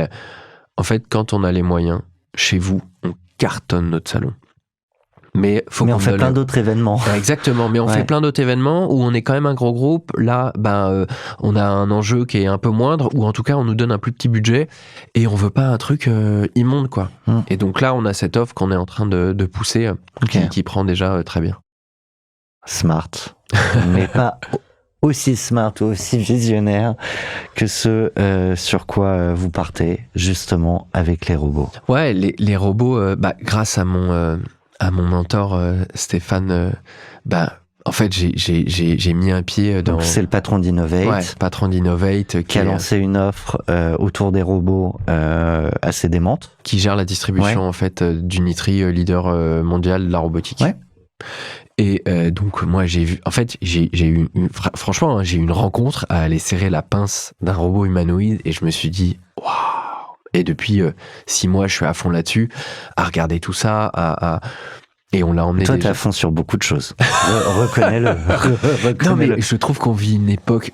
en fait, quand on a les moyens, chez vous, on cartonne notre salon. Mais on fait plein d'autres événements. Exactement, mais on fait plein d'autres événements où on est quand même un gros groupe. Là, on a un enjeu qui est un peu moindre, ou en tout cas, on nous donne un plus petit budget et on veut pas un truc immonde, quoi. Et donc là, on a cette offre qu'on est en train de pousser, qui prend déjà très bien. Smart, mais pas aussi smart ou aussi visionnaire que ce sur quoi vous partez, justement, avec les robots. Ouais, les robots, grâce à mon mentor Stéphane, en fait j'ai mis un pied dans... Donc, c'est le patron d'Innovate. Ouais, patron d'Innovate qui a lancé une offre autour des robots assez démente. Qui gère la distribution en fait d'Unitri, leader mondial de la robotique. Ouais. Et donc moi j'ai vu, en fait j'ai eu franchement j'ai eu une rencontre à aller serrer la pince d'un robot humanoïde et je me suis dit waouh. Et depuis 6 mois, je suis à fond là-dessus, à regarder tout ça, et on l'a emmené. Toi, t'es à fond sur beaucoup de choses. Reconnais-le. Non, mais je trouve qu'on vit une époque.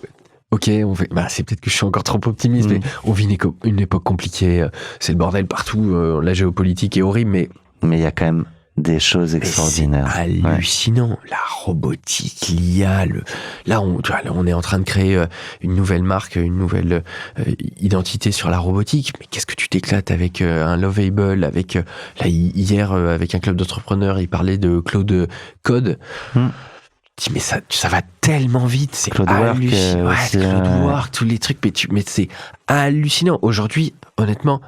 Ok, c'est peut-être que je suis encore trop optimiste, mais on vit une époque compliquée. C'est le bordel partout. La géopolitique est horrible, mais il y a quand même des choses extraordinaires. C'est hallucinant. La robotique, l'IA, là, on est en train de créer une nouvelle marque, une nouvelle identité sur la robotique. Mais qu'est-ce que tu t'éclates avec un Lovable, avec hier avec un club d'entrepreneurs, il parlait de Claude Code. Dis, mais ça va tellement vite, c'est hallucinant. Claude Work, tous les trucs, mais c'est hallucinant. Aujourd'hui, honnêtement,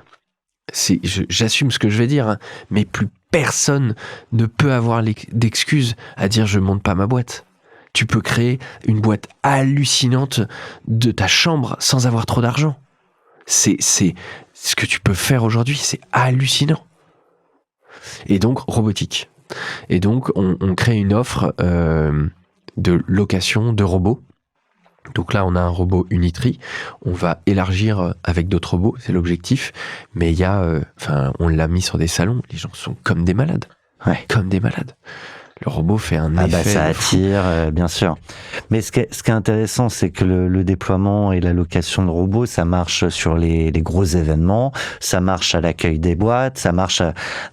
j'assume ce que je vais dire, hein, mais plus personne ne peut avoir d'excuses à dire je monte pas ma boîte. Tu peux créer une boîte hallucinante de ta chambre sans avoir trop d'argent. C'est ce que tu peux faire aujourd'hui, c'est hallucinant. Et donc robotique. Et donc on crée une offre de location de robots. Donc là, on a un robot Unitri. On va élargir avec d'autres robots, c'est l'objectif. Mais il y a, on l'a mis sur des salons. Les gens sont comme des malades. Comme des malades. Le robot fait un effet. Ça de fou. attire, bien sûr. Mais ce qui est intéressant, c'est que le déploiement et la location de robots, ça marche sur les gros événements, ça marche à l'accueil des boîtes, ça marche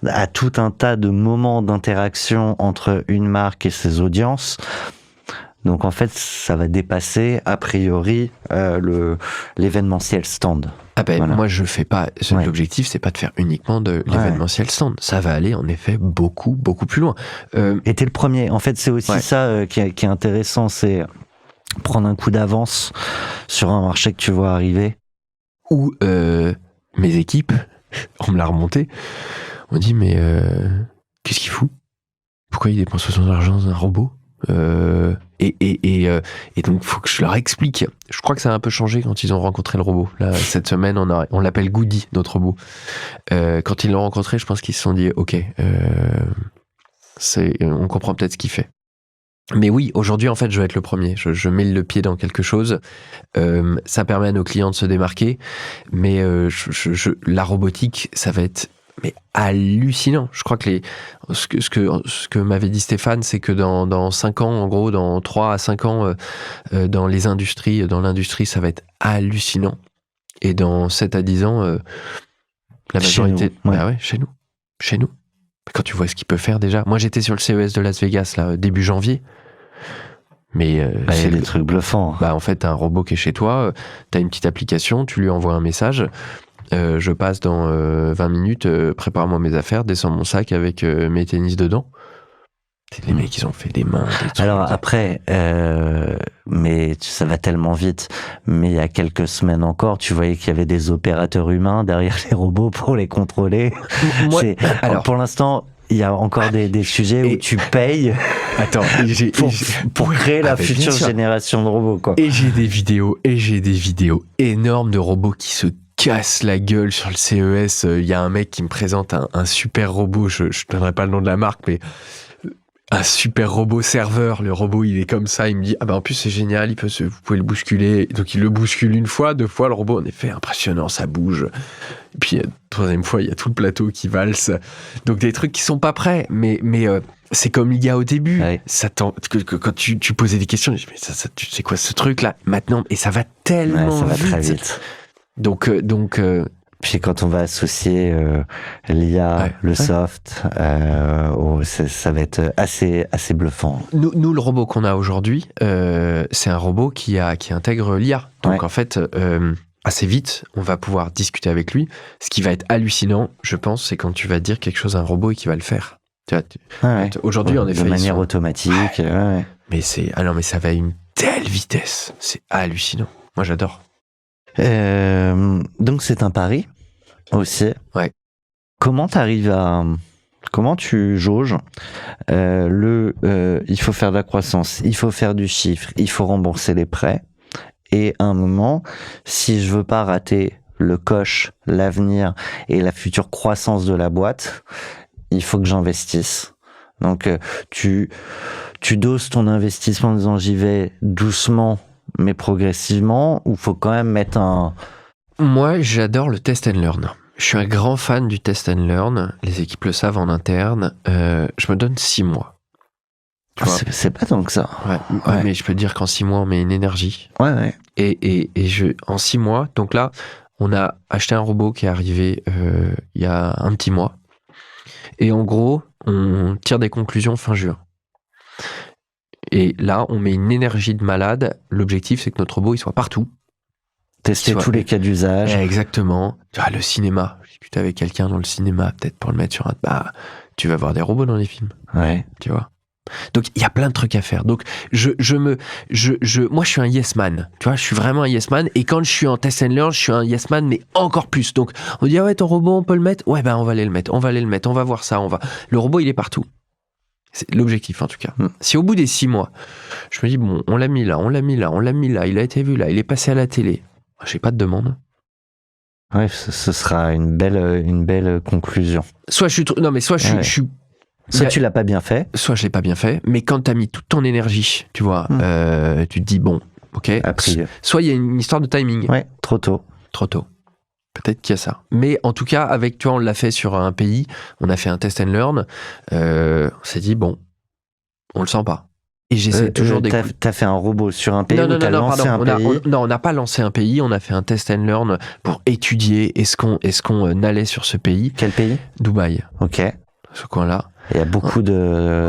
à tout un tas de moments d'interaction entre une marque et ses audiences. Donc en fait, ça va dépasser a priori l'événementiel stand. Voilà. Moi je fais pas. L'objectif c'est pas de faire uniquement de l'événementiel stand. Ça va aller en effet beaucoup plus loin. Et t'es le premier. En fait, c'est aussi ça qui est intéressant, c'est prendre un coup d'avance sur un marché que tu vois arriver. Ou mes équipes, on me l'a remonté. On dit mais qu'est-ce qu'il fout ? Pourquoi il dépense son argent dans un robot ? Et donc faut que je leur explique. Je crois que ça a un peu changé quand ils ont rencontré le robot. Là, cette semaine, on l'appelle Goody, notre robot. Quand ils l'ont rencontré, je pense qu'ils se sont dit ok, on comprend peut-être ce qu'il fait. Mais oui, aujourd'hui, en fait, je vais être le premier. Je mets le pied dans quelque chose. Ça permet à nos clients de se démarquer. Mais la robotique, ça va être hallucinant. Je crois que ce que m'avait dit Stéphane, c'est que dans 5 ans, en gros, dans 3 à 5 ans, dans l'industrie, ça va être hallucinant. Et dans 7 à 10 ans, la majorité... Chez nous. Quand tu vois ce qu'il peut faire déjà. Moi, j'étais sur le CES de Las Vegas, là, début janvier. Mais c'est des trucs bluffants. En fait, t'as un robot qui est chez toi, t'as une petite application, tu lui envoies un message... je passe dans 20 minutes, prépare-moi mes affaires, descends mon sac avec mes tennis dedans. Les mecs, ils ont fait des mains. Alors après, mais ça va tellement vite. Mais il y a quelques semaines encore, tu voyais qu'il y avait des opérateurs humains derrière les robots pour les contrôler. Alors, pour l'instant, il y a encore des sujets où tu payes pour créer la future génération de robots, quoi. Et j'ai des vidéos énormes de robots qui se casse la gueule sur le CES. Il y a un mec qui me présente un super robot, je ne donnerai pas le nom de la marque, mais un super robot serveur. Le robot, il est comme ça, il me dit en plus c'est génial, vous pouvez le bousculer. Donc il le bouscule 1 fois, 2 fois, le robot en effet impressionnant, ça bouge. Et puis 3e fois, il y a tout le plateau qui valse. Donc des trucs qui sont pas prêts, mais c'est comme il y a au début. Ouais. Quand tu posais des questions, je dis, mais ça, tu sais quoi ce truc là maintenant, et ça va tellement ça va vite. Très vite. Donc puis quand on va associer l'IA, le soft, ça va être assez bluffant. Nous, le robot qu'on a aujourd'hui, c'est un robot qui intègre l'IA. Donc en fait, assez vite, on va pouvoir discuter avec lui. Ce qui va être hallucinant, je pense, c'est quand tu vas dire quelque chose à un robot et qu'il va le faire. Tu vois, aujourd'hui, en effet, de manière automatique. Mais ça va à une telle vitesse, c'est hallucinant. Moi, j'adore. Donc c'est un pari aussi. Ouais. Comment tu jauges il faut faire de la croissance, il faut faire du chiffre, il faut rembourser les prêts, et à un moment, si je veux pas rater le coche, l'avenir et la future croissance de la boîte, il faut que j'investisse. Donc tu doses ton investissement en disant j'y vais doucement mais progressivement, ou faut quand même mettre un... Moi, j'adore le test and learn. Je suis un grand fan du test and learn. Les équipes le savent en interne. Je me donne 6 mois. C'est pas tant que ça. Ouais. Mais je peux te dire qu'en 6 mois, on met une énergie. Ouais. Et en 6 mois, donc là, on a acheté un robot qui est arrivé il y a un petit mois. Et en gros, on tire des conclusions fin juin. Et là, on met une énergie de malade. L'objectif, c'est que notre robot, il soit partout. Tester tous les cas d'usage. Exactement. Le cinéma. Je discute avec quelqu'un dans le cinéma, peut-être pour le mettre sur un... tu vas voir des robots dans les films. Ouais. Tu vois. Donc, il y a plein de trucs à faire. Donc, moi, je suis un yes man. Tu vois, je suis vraiment un yes man. Et quand je suis en test and learn, je suis un yes man, mais encore plus. Donc, on dit, ton robot, on peut le mettre? Ouais, on va aller le mettre. On va voir ça. Le robot, il est partout. C'est l'objectif, en tout cas. Si au bout des 6 mois, je me dis, bon, on l'a mis là, il a été vu là, il est passé à la télé. J'ai pas de demande. Ouais, ce sera une belle conclusion. Soit je suis... Soit tu l'as pas bien fait. Soit je l'ai pas bien fait. Mais quand t'as mis toute ton énergie, tu vois, tu te dis, bon, ok. Soit il y a une histoire de timing. Ouais, trop tôt. Peut-être qu'il y a ça. Mais en tout cas, on l'a fait sur un pays, on a fait un test and learn, on s'est dit, bon, on le sent pas. Et j'essaie toujours d'écouter. T'as fait un robot sur un pays Non, ou non, t'as non, lancé pardon. un pays? On n'a pas lancé un pays, on a fait un test and learn pour étudier est-ce qu'on allait sur ce pays. Quel pays? Dubaï, Ok. ce coin-là. Il y a beaucoup de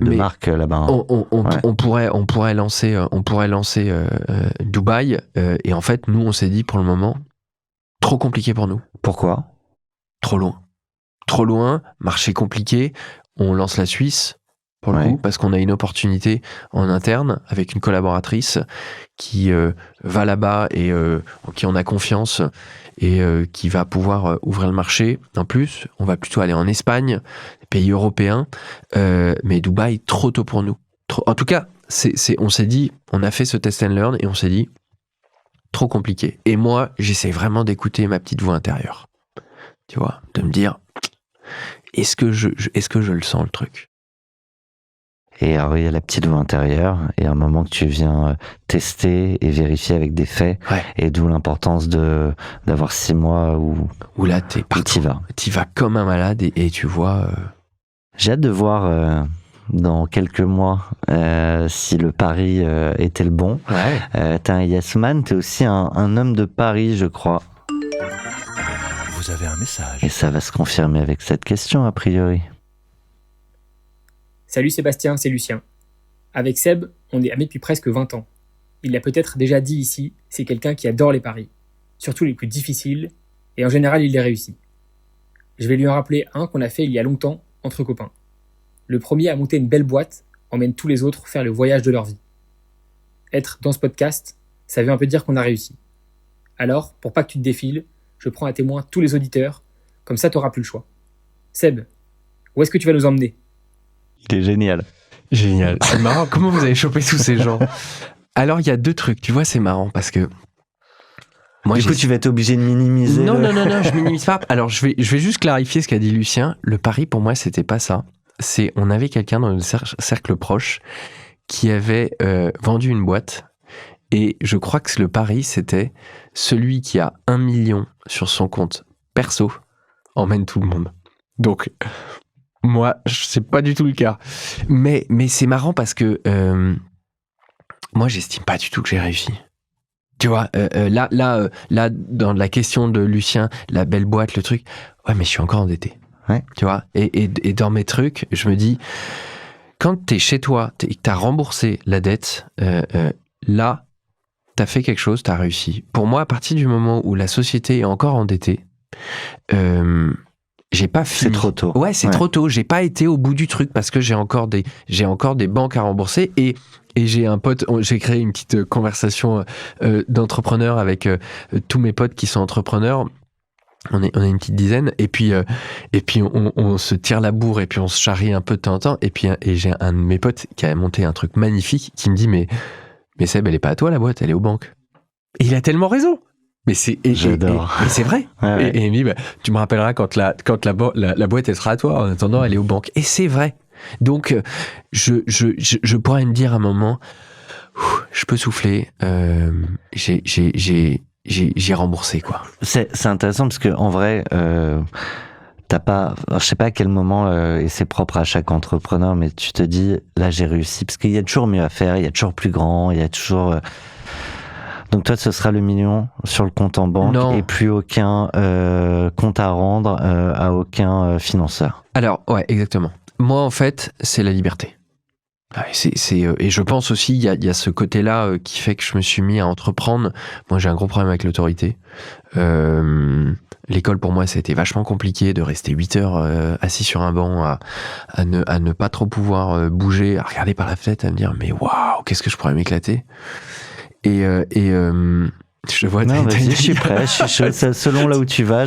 Mais marques là-bas. Hein. On pourrait lancer Dubaï, et en fait, nous, on s'est dit pour le moment, trop compliqué pour nous. Pourquoi? Trop loin, marché compliqué. On lance la Suisse, pour le coup, parce qu'on a une opportunité en interne avec une collaboratrice qui va là-bas et en qui on a confiance et qui va pouvoir ouvrir le marché. En plus, on va plutôt aller en Espagne, pays européens, mais Dubaï, trop tôt pour nous. En tout cas, on s'est dit, on a fait ce test and learn et on s'est dit, trop compliqué. Et moi, j'essaie vraiment d'écouter ma petite voix intérieure. Tu vois, de me dire, est-ce que je le sens, le truc? Et alors, il y a la petite voix intérieure, et à un moment que tu viens tester et vérifier avec des faits, et d'où l'importance d'avoir 6 mois où là, t'es parti. T'y vas comme un malade, et tu vois... J'ai hâte de voir dans quelques mois si le pari était le bon. T'es un yes man, t'es aussi un homme de Paris, je crois. Vous avez un message. Et ça va se confirmer avec cette question, a priori. Salut Sébastien, c'est Lucien. Avec Seb, on est amis depuis presque 20 ans. Il l'a peut-être déjà dit ici, c'est quelqu'un qui adore les paris, surtout les plus difficiles, et en général il les réussit. Je vais lui en rappeler un qu'on a fait il y a longtemps, entre copains. Le premier à monter une belle boîte emmène tous les autres faire le voyage de leur vie. Être dans ce podcast, ça veut un peu dire qu'on a réussi. Alors, pour pas que tu te défiles, je prends à témoin tous les auditeurs, comme ça t'auras plus le choix. Seb, où est-ce que tu vas nous emmener ? Il est génial. Génial. C'est marrant. Comment vous avez chopé tous ces gens? Alors, il y a 2 trucs. Tu vois, c'est marrant parce que... Moi, du coup, tu vas être obligé de minimiser. Non, je minimise pas. Alors, je vais juste clarifier ce qu'a dit Lucien. Le pari, pour moi, c'était pas ça. On avait quelqu'un dans notre cercle proche qui avait vendu une boîte. Et je crois que le pari, c'était celui qui a 1 million sur son compte perso emmène tout le monde. Donc... Moi, c'est pas du tout le cas. Mais c'est marrant parce que moi, j'estime pas du tout que j'ai réussi. Tu vois, là, dans la question de Lucien, la belle boîte, le truc, ouais, mais je suis encore endetté. Ouais. Tu vois, et dans mes trucs, je me dis, quand t'es chez toi et que t'as remboursé la dette, là, t'as fait quelque chose, t'as réussi. Pour moi, à partir du moment où la société est encore endettée, j'ai pas fini. C'est trop tôt. Ouais, c'est trop tôt. J'ai pas été au bout du truc parce que j'ai encore des banques à rembourser et j'ai un pote. J'ai créé une petite conversation d'entrepreneurs avec tous mes potes qui sont entrepreneurs. On est une petite dizaine et puis on se tire la bourre et puis on se charrie un peu de temps en temps et j'ai un de mes potes qui a monté un truc magnifique qui me dit mais Seb, elle est pas à toi la boîte, elle est aux banques. Et il a tellement raison. Mais j'adore. Et c'est vrai. Ouais. Et il me dit, tu me rappelleras quand la boîte elle sera à toi. En attendant, elle est aux banques. Et c'est vrai. Donc, je pourrais me dire à un moment, je peux souffler. J'ai remboursé quoi. C'est intéressant parce que en vrai, t'as pas. Alors, je sais pas à quel moment et c'est propre à chaque entrepreneur, mais tu te dis là j'ai réussi parce qu'il y a toujours mieux à faire, il y a toujours plus grand, il y a toujours. Donc toi, ce sera le million sur le compte en banque et plus aucun compte à rendre à aucun financeur. Alors, ouais, exactement. Moi, en fait, c'est la liberté. Et je pense aussi, il y a ce côté-là qui fait que je me suis mis à entreprendre. Moi, j'ai un gros problème avec l'autorité. L'école, pour moi, ça a été vachement compliqué de rester 8 heures assis sur un banc, à ne pas trop pouvoir bouger, à regarder par la fenêtre, à me dire, mais waouh, qu'est-ce que je pourrais m'éclater. Et je vois. Non, vas-y, je suis prêt. Selon là où tu vas,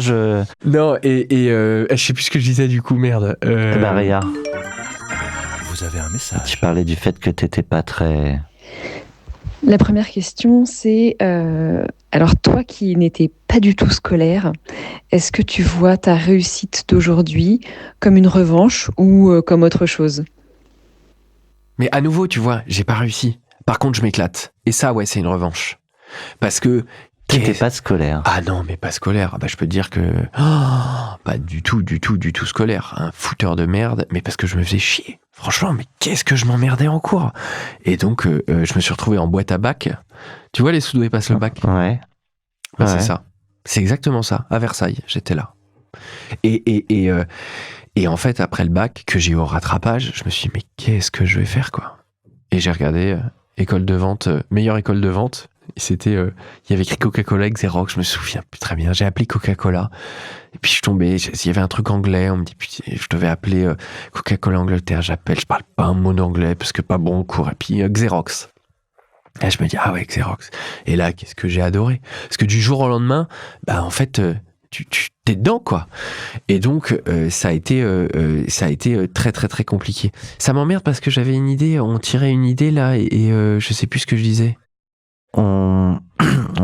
Non, je sais plus ce que je disais du coup, merde. Réa. Vous avez un message. Tu parlais du fait que t'étais pas très... La première question, c'est... alors toi qui n'étais pas du tout scolaire, est-ce que tu vois ta réussite d'aujourd'hui comme une revanche ou comme autre chose ? Mais à nouveau, tu vois, j'ai pas réussi. Par contre, je m'éclate. Et ça, ouais, c'est une revanche. Parce que... T'étais pas scolaire. Ah non, mais pas scolaire. Bah, je peux te dire que... pas du tout scolaire. Un fouteur de merde, mais parce que je me faisais chier. Franchement, mais qu'est-ce que je m'emmerdais en cours. Et donc, je me suis retrouvé en boîte à bac. Tu vois, les sous-doués passent le bac. Ouais. Bah, Ouais. c'est ça. C'est exactement ça. À Versailles, j'étais là. Et en fait, après le bac, que j'ai eu au rattrapage, je me suis dit, mais qu'est-ce que je vais faire, quoi? Et j'ai regardé école de vente, meilleure école de vente. Et c'était, il y avait écrit Coca-Cola, Xerox, je me souviens plus très bien. J'ai appelé Coca-Cola. Et puis je tombais, il y avait un truc anglais, on me dit, putain, je devais appeler Coca-Cola Angleterre, j'appelle, je parle pas un mot d'anglais parce que pas bon cours. Et puis Xerox. Et je me dis, ah ouais, Xerox. Et là, qu'est-ce que j'ai adoré. Parce que du jour au lendemain, bah en fait, tu t'es dedans, quoi. Et donc, ça a été très, très, très compliqué. Ça m'emmerde parce que j'avais une idée, on tirait une idée là, et je sais plus ce que je disais. On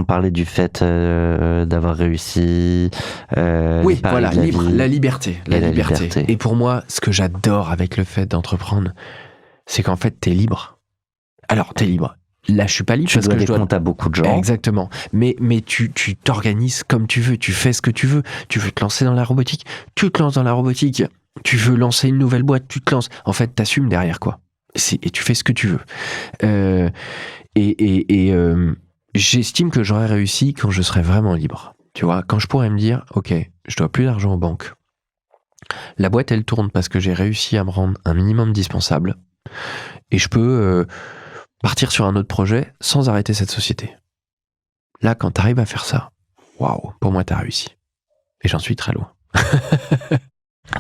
parlait du fait d'avoir réussi. Oui, les paris voilà, de la libre, vie. la liberté. La Et la liberté. liberté. Et pour moi, ce que j'adore avec le fait d'entreprendre, c'est qu'en fait, t'es libre. Alors, t'es libre. Là, je suis pas libre Tu parce dois que des je dois... comptes à beaucoup de gens. Exactement. Mais tu t'organises comme tu veux, tu fais ce que tu veux. Tu veux te lancer dans la robotique, tu te lances dans la robotique. Tu veux lancer une nouvelle boîte, tu te lances. En fait, t'assumes derrière, quoi. Et tu fais ce que tu veux. J'estime que j'aurais réussi quand je serais vraiment libre. Tu vois, quand je pourrais me dire, ok, je dois plus d'argent aux banques. La boîte, elle tourne parce que j'ai réussi à me rendre un minimum dispensable. Et je peux partir sur un autre projet sans arrêter cette société. Là, quand t'arrives à faire ça, waouh, pour moi, t'as réussi. Et j'en suis très loin.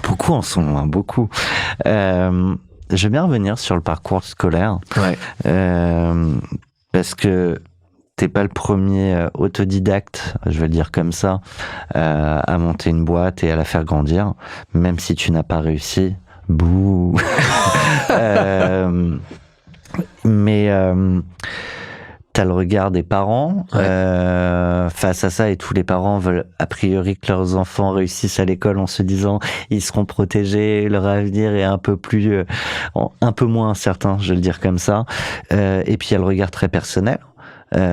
Beaucoup en sont, hein, beaucoup. Je vais bien revenir sur le parcours scolaire. Ouais. Parce que t'es pas le premier autodidacte, je vais le dire comme ça, à monter une boîte et à la faire grandir, même si tu n'as pas réussi. Bouh. Mais t'as le regard des parents face à ça, et tous les parents veulent a priori que leurs enfants réussissent à l'école en se disant ils seront protégés, leur avenir est un peu moins incertain, je vais le dire comme ça. Et puis il y a le regard très personnel.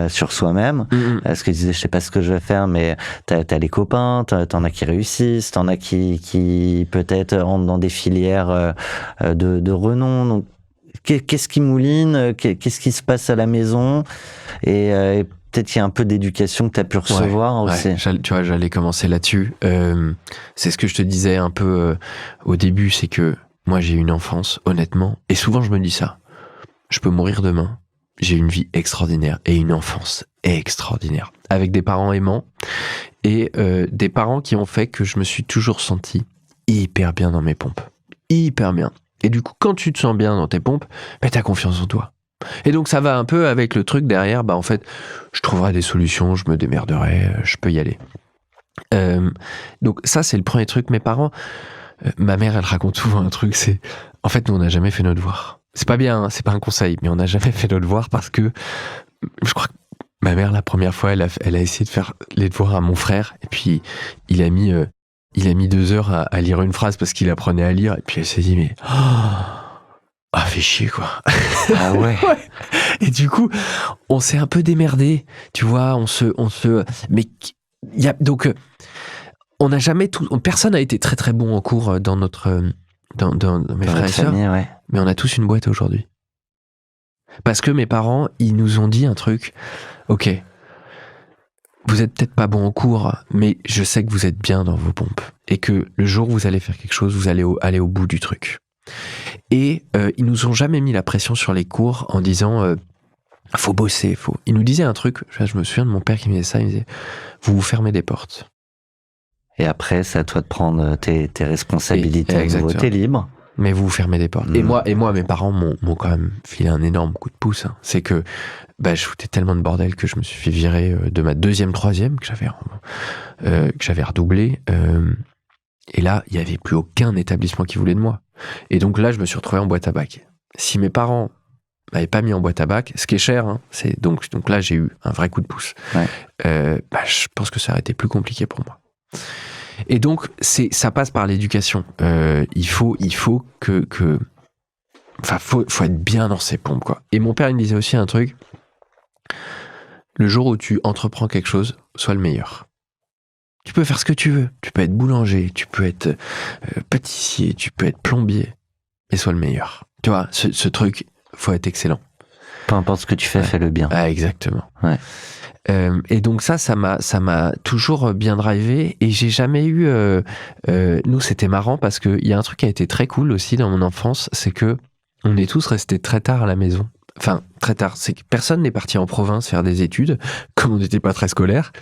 Sur soi-même, parce que je disais je sais pas ce que je vais faire, mais t'as les copains, t'en as qui réussissent, t'en as qui peut-être rentrent dans des filières de renom. Donc qu'est-ce qui mouline, qu'est-ce qui se passe à la maison, et peut-être qu'il y a un peu d'éducation que t'as pu recevoir aussi. Tu vois, j'allais commencer là-dessus. C'est ce que je te disais un peu au début, c'est que moi j'ai eu une enfance, honnêtement, et souvent je me dis ça. Je peux mourir demain. J'ai une vie extraordinaire et une enfance extraordinaire, avec des parents aimants et des parents qui ont fait que je me suis toujours senti hyper bien dans mes pompes. Hyper bien. Et du coup, quand tu te sens bien dans tes pompes, bah, t'as confiance en toi. Et donc ça va un peu avec le truc derrière, bah en fait, je trouverai des solutions, je me démerderai, je peux y aller. Donc ça, c'est le premier truc. Mes parents, ma mère, elle raconte souvent un truc, c'est... En fait, nous, on n'a jamais fait nos devoirs. C'est pas bien, hein, c'est pas un conseil, mais on n'a jamais fait nos devoirs parce que je crois que ma mère, la première fois, elle a essayé de faire les devoirs à mon frère, et puis il a mis 2 heures à lire une phrase parce qu'il apprenait à lire, et puis elle s'est dit, mais... fait chier, quoi. Ah ouais. Ouais. Et du coup, on s'est un peu démerdé, tu vois, mais il y a donc on n'a jamais personne n'a été très très bon en cours dans notre dans mes frères et sœurs, Ouais. mais on a tous une boîte aujourd'hui. Parce que mes parents, ils nous ont dit un truc, ok, vous êtes peut-être pas bon en cours, mais je sais que vous êtes bien dans vos pompes, et que le jour où vous allez faire quelque chose, vous allez aller au bout du truc. Et ils nous ont jamais mis la pression sur les cours en disant faut bosser, faut. Ils nous disaient un truc, je me souviens de mon père qui me disait ça, il me disait vous vous fermez des portes. Et après, c'est à toi de prendre tes responsabilités, à nouveau, t'es libre. Mais vous vous fermez des portes. Et moi, mes parents m'ont quand même filé un énorme coup de pouce. Hein. C'est que je foutais tellement de bordel que je me suis fait virer de ma 2e, 3e, que j'avais redoublé. Et là, il n'y avait plus aucun établissement qui voulait de moi. Et donc là, je me suis retrouvé en boîte à bac. Si mes parents m'avaient pas mis en boîte à bac, ce qui est cher, hein, donc là, j'ai eu un vrai coup de pouce. Ouais. Je pense que ça aurait été plus compliqué pour moi. Et donc, ça passe par l'éducation. Il faut être bien dans ses pompes, quoi. Et mon père, il me disait aussi un truc. Le jour où tu entreprends quelque chose, sois le meilleur. Tu peux faire ce que tu veux. Tu peux être boulanger, tu peux être pâtissier, tu peux être plombier, mais sois le meilleur. Tu vois, ce truc, faut être excellent. Peu importe ce que tu fais, fais-le bien. Ah, exactement. Ouais. Et donc ça m'a toujours bien drivé, et j'ai jamais eu... nous, c'était marrant parce qu'il y a un truc qui a été très cool aussi dans mon enfance, c'est que on est tous restés très tard à la maison. Enfin, très tard. C'est que personne n'est parti en province faire des études, comme on n'était pas très scolaire.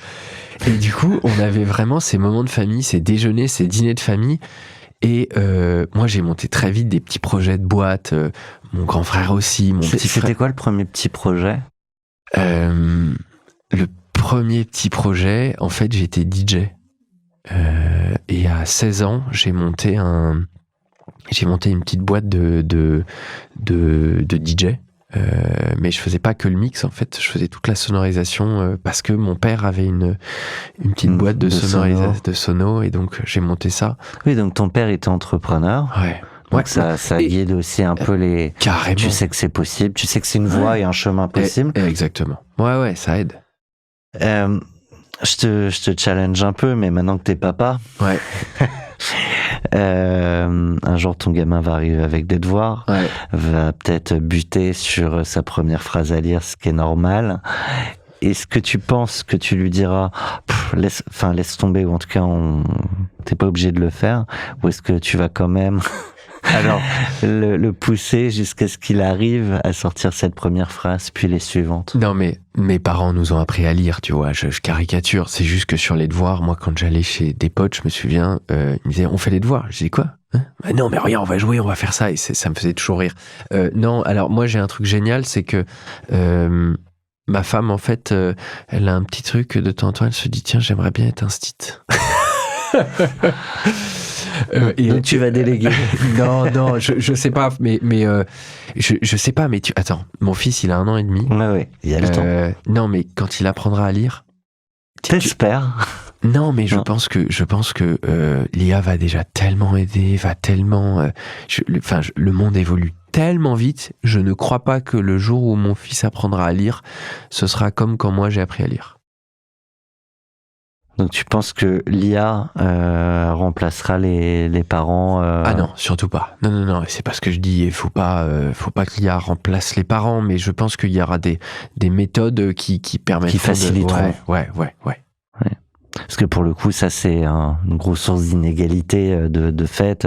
Et du coup, on avait vraiment ces moments de famille, ces déjeuners, ces dîners de famille. Et moi, j'ai monté très vite des petits projets de boîte. Mon grand frère aussi. C'était quoi le premier petit projet ? Le premier petit projet, en fait, j'étais DJ. Et à 16 ans, j'ai monté une petite boîte de DJ. Mais je faisais pas que le mix, en fait, je faisais toute la sonorisation parce que mon père avait une petite boîte de sonorisation de sono, et donc j'ai monté ça. Oui, donc ton père était entrepreneur. Ouais. Donc ça guide aussi un peu les... Carrément. Tu sais que c'est possible, tu sais que c'est une voie et un chemin possible. Exactement. Ouais, ça aide. Je te challenge un peu, mais maintenant que t'es papa... Ouais. Un jour ton gamin va arriver avec des devoirs, va peut-être buter sur sa première phrase à lire, ce qui est normal. Est-ce que tu penses que tu lui diras laisse tomber, ou en tout cas t'es pas obligé de le faire, ou est-ce que tu vas quand même alors le pousser jusqu'à ce qu'il arrive à sortir cette première phrase puis les suivantes? Non, mais mes parents nous ont appris à lire, tu vois, je caricature, c'est juste que sur les devoirs, moi quand j'allais chez des potes, je me souviens, ils me disaient on fait les devoirs, je dis quoi, hein? Bah non mais regarde, on va jouer, on va faire ça, et ça me faisait toujours rire. Non, alors moi j'ai un truc génial, c'est que ma femme, en fait, elle a un petit truc de temps en temps, elle se dit tiens, j'aimerais bien être instit. Donc tu vas déléguer. Non, je sais pas, mais je sais pas, mais attends, mon fils il a 1 an et demi. Ouais, il y a le temps. Non, mais quand il apprendra à lire, t'espères. Non, mais je pense que l'IA va déjà tellement aider, va tellement, le monde évolue tellement vite. Je ne crois pas que le jour où mon fils apprendra à lire, ce sera comme quand moi j'ai appris à lire. Donc tu penses que l'IA remplacera les parents Ah non, surtout pas. Non, c'est pas ce que je dis. Il faut pas que l'IA remplace les parents, mais je pense qu'il y aura des méthodes qui permettent... Qui faciliteront. Ouais. Parce que pour le coup, ça c'est une grosse source d'inégalité de fait.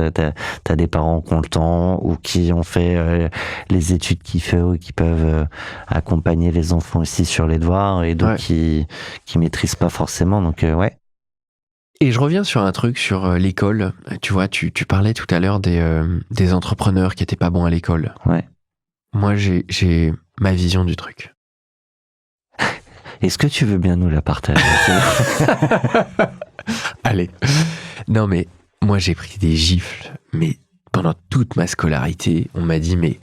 T'as des parents qui ont le temps ou qui ont fait les études qu'il faut, qui peuvent accompagner les enfants aussi sur les devoirs, et d'autres qui maîtrisent pas forcément. Donc ouais. Et je reviens sur un truc sur l'école. Tu vois, tu parlais tout à l'heure des entrepreneurs qui étaient pas bons à l'école. Ouais. Moi, j'ai ma vision du truc. Est-ce que tu veux bien nous la partager? Allez. Non, mais moi, j'ai pris des gifles. Mais pendant toute ma scolarité, on m'a dit, mais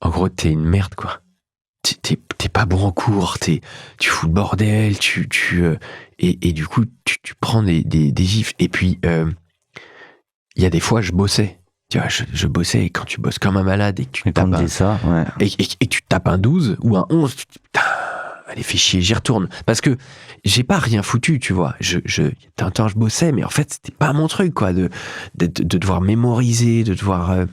en gros, t'es une merde, quoi. T'es pas bon en cours, tu fous le bordel, et du coup, tu prends des gifles. Et puis, il y a des fois, je bossais. Tu vois, je bossais, et quand tu bosses comme un malade et que tu tapes et tu tapes un 12 ou un 11, tu te dis, putain, allez, fais chier, j'y retourne. Parce que j'ai pas rien foutu, tu vois. Un temps, je bossais, mais en fait, c'était pas mon truc, quoi, de devoir mémoriser, de devoir...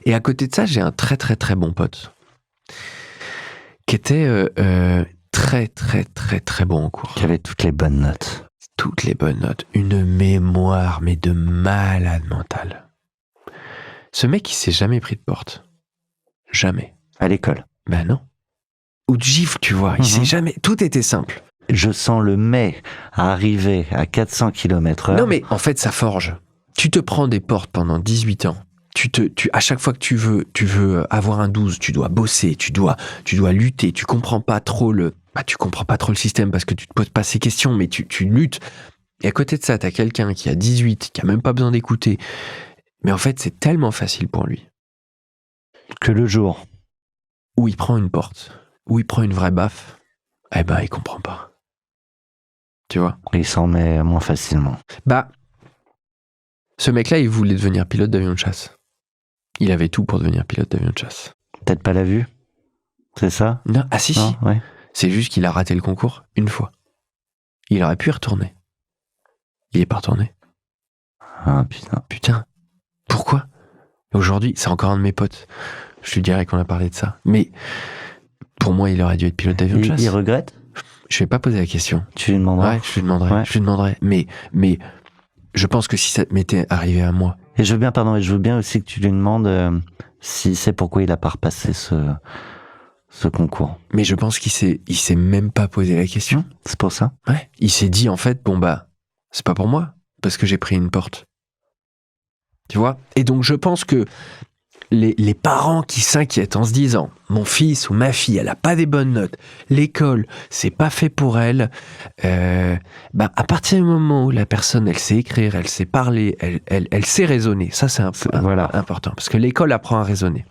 Et à côté de ça, j'ai un très, très, très bon pote qui était très, très, très, très bon en cours. Qui avait toutes les bonnes notes. Toutes les bonnes notes. Une mémoire, mais de malade mental. Ce mec, il s'est jamais pris de porte. Jamais. À l'école? Ben non. Ou de gifle, tu vois. Il s'est jamais... Tout était simple. Je sens le mai arriver à 400 km/h. Non, mais en fait, ça forge. Tu te prends des portes pendant 18 ans. À chaque fois que tu veux avoir un 12, tu dois bosser, tu dois lutter, tu comprends pas trop le système parce que tu te poses pas ces questions, mais tu luttes. Et à côté de ça, t'as quelqu'un qui a 18, qui a même pas besoin d'écouter. Mais en fait, c'est tellement facile pour lui. Que le jour où il prend une porte, où il prend une vraie baffe, eh ben, il comprend pas. Tu vois? Il s'en met moins facilement. Bah, ce mec-là, il voulait devenir pilote d'avion de chasse. Il avait tout pour devenir pilote d'avion de chasse. Peut-être pas la vue? C'est ça? Non, ah si. Ouais. C'est juste qu'il a raté le concours une fois. Il aurait pu y retourner. Il est pas retourné. Ah, putain. Pourquoi? Aujourd'hui, c'est encore un de mes potes. Je lui dirais qu'on a parlé de ça. Mais pour moi, il aurait dû être pilote d'avion de chasse. Il regrette? Je vais pas poser la question. Tu lui demanderas? Ouais, je lui demanderai. Mais je pense que si ça m'était arrivé à moi. Et je veux bien aussi que tu lui demandes si c'est pourquoi il a pas repassé ce concours. Mais je pense qu'il s'est même pas posé la question. C'est pour ça? Ouais. Il s'est dit, en fait, c'est pas pour moi, parce que j'ai pris une porte. Tu vois? Et donc, je pense que les parents qui s'inquiètent en se disant mon fils ou ma fille, elle a pas des bonnes notes, l'école, c'est pas fait pour elle, à partir du moment où la personne, elle sait écrire, elle sait parler, elle sait raisonner, ça c'est important, parce que l'école apprend à raisonner.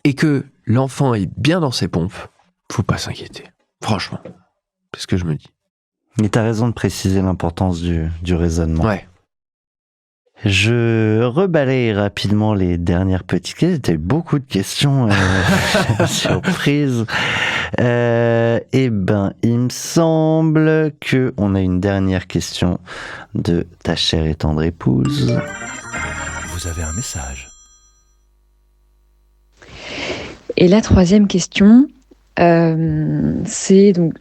Et que l'enfant est bien dans ses pompes, faut pas s'inquiéter. Franchement, c'est ce que je me dis. Mais t'as raison de préciser l'importance du raisonnement. Ouais. Je rebalaye rapidement les dernières petites questions. T'as eu beaucoup de questions surprises. Il me semble que on a une dernière question de ta chère et tendre épouse. Vous avez un message. Et la troisième question, c'est donc,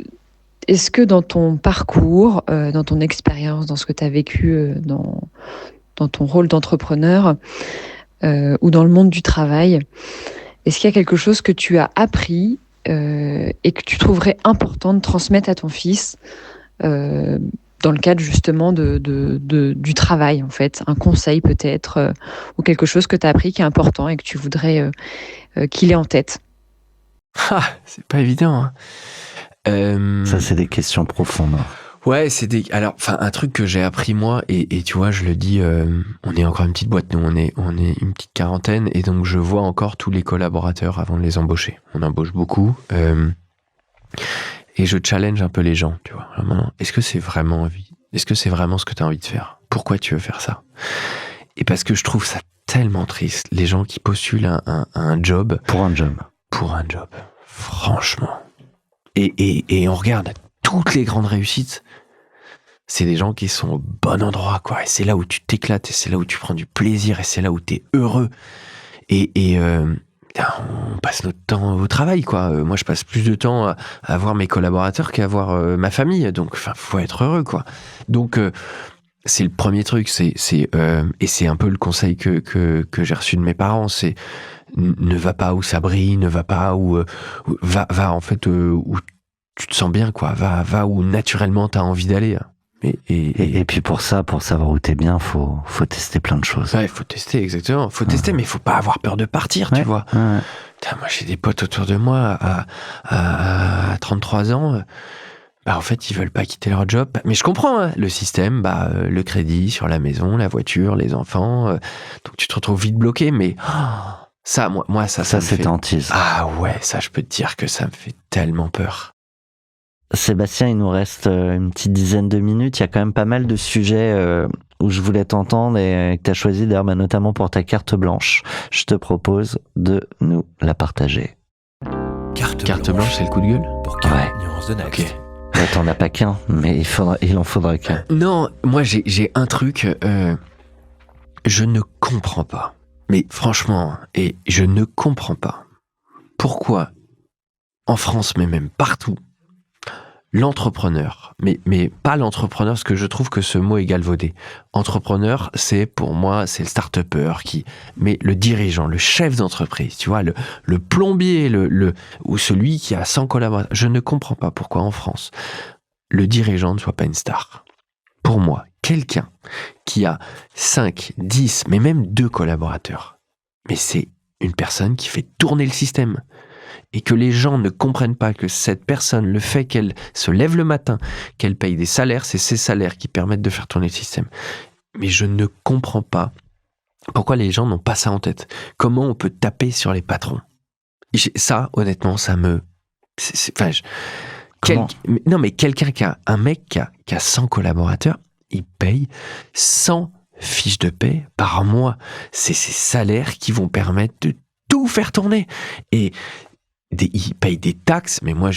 est-ce que dans ton parcours, dans ton expérience, dans ce que tu as vécu dans ton rôle d'entrepreneur ou dans le monde du travail, est-ce qu'il y a quelque chose que tu as appris et que tu trouverais important de transmettre à ton fils dans le cadre justement du travail, en fait, un conseil peut-être, ou quelque chose que tu as appris qui est important et que tu voudrais qu'il ait en tête? C'est pas évident. Hein. Ça, c'est des questions profondes. Ouais, un truc que j'ai appris moi, et tu vois, je le dis, on est encore une petite boîte, nous, on est une petite quarantaine, et donc je vois encore tous les collaborateurs avant de les embaucher. On embauche beaucoup, et je challenge un peu les gens, tu vois. Est-ce que c'est vraiment ce que tu as envie de faire? Pourquoi tu veux faire ça? Et parce que je trouve ça tellement triste, les gens qui postulent un job. Pour un job. Franchement. Et on regarde toutes les grandes réussites. C'est des gens qui sont au bon endroit, quoi. Et c'est là où tu t'éclates, et c'est là où tu prends du plaisir, et c'est là où t'es heureux. Et on passe notre temps au travail, quoi. Moi, je passe plus de temps à voir mes collaborateurs qu'à voir ma famille. Donc, faut être heureux, quoi. Donc, c'est le premier truc. Et c'est un peu le conseil que j'ai reçu de mes parents. C'est ne va pas où ça brille, ne va pas où va en fait où tu te sens bien, quoi. Va où naturellement t'as envie d'aller. Et puis pour savoir où t'es bien, faut tester plein de choses. Ouais, faut tester, exactement. Faut tester, mais faut pas avoir peur de partir, tu vois. Ouais. Putain, moi, j'ai des potes autour de moi à 33 ans. En fait, ils veulent pas quitter leur job. Mais je comprends, hein, le système, le crédit sur la maison, la voiture, les enfants. Donc tu te retrouves vite bloqué, mais ça, moi, ça me c'est fait... tentise. Ah ouais, ça, je peux te dire que ça me fait tellement peur. Sébastien, il nous reste une petite dizaine de minutes. Il y a quand même pas mal de sujets où je voulais t'entendre et que tu as choisi d'ailleurs, notamment pour ta carte blanche. Je te propose de nous la partager. Carte blanche, c'est le coup de gueule? Pour 40 nuances de Next. Ok. T'en as pas qu'un, mais il en faudra qu'un. Non, moi j'ai un truc, je ne comprends pas. Mais franchement, et je ne comprends pas pourquoi en France, mais même partout, l'entrepreneur, mais pas l'entrepreneur, parce que je trouve que ce mot est galvaudé. Entrepreneur, pour moi, c'est le start-upper mais le dirigeant, le chef d'entreprise, tu vois, le plombier, ou celui qui a 100 collaborateurs. Je ne comprends pas pourquoi en France, le dirigeant ne soit pas une star. Pour moi, quelqu'un qui a 5, 10, mais même 2 collaborateurs, mais c'est une personne qui fait tourner le système. Et que les gens ne comprennent pas que cette personne, le fait qu'elle se lève le matin, qu'elle paye des salaires, c'est ces salaires qui permettent de faire tourner le système. Mais je ne comprends pas pourquoi les gens n'ont pas ça en tête. Comment on peut taper sur les patrons? Ça, honnêtement, ça me... Non, mais quelqu'un qui a... Un mec qui a 100 collaborateurs, il paye 100 fiches de paie par mois. C'est ces salaires qui vont permettre de tout faire tourner. Et... ils payent des taxes, mais moi,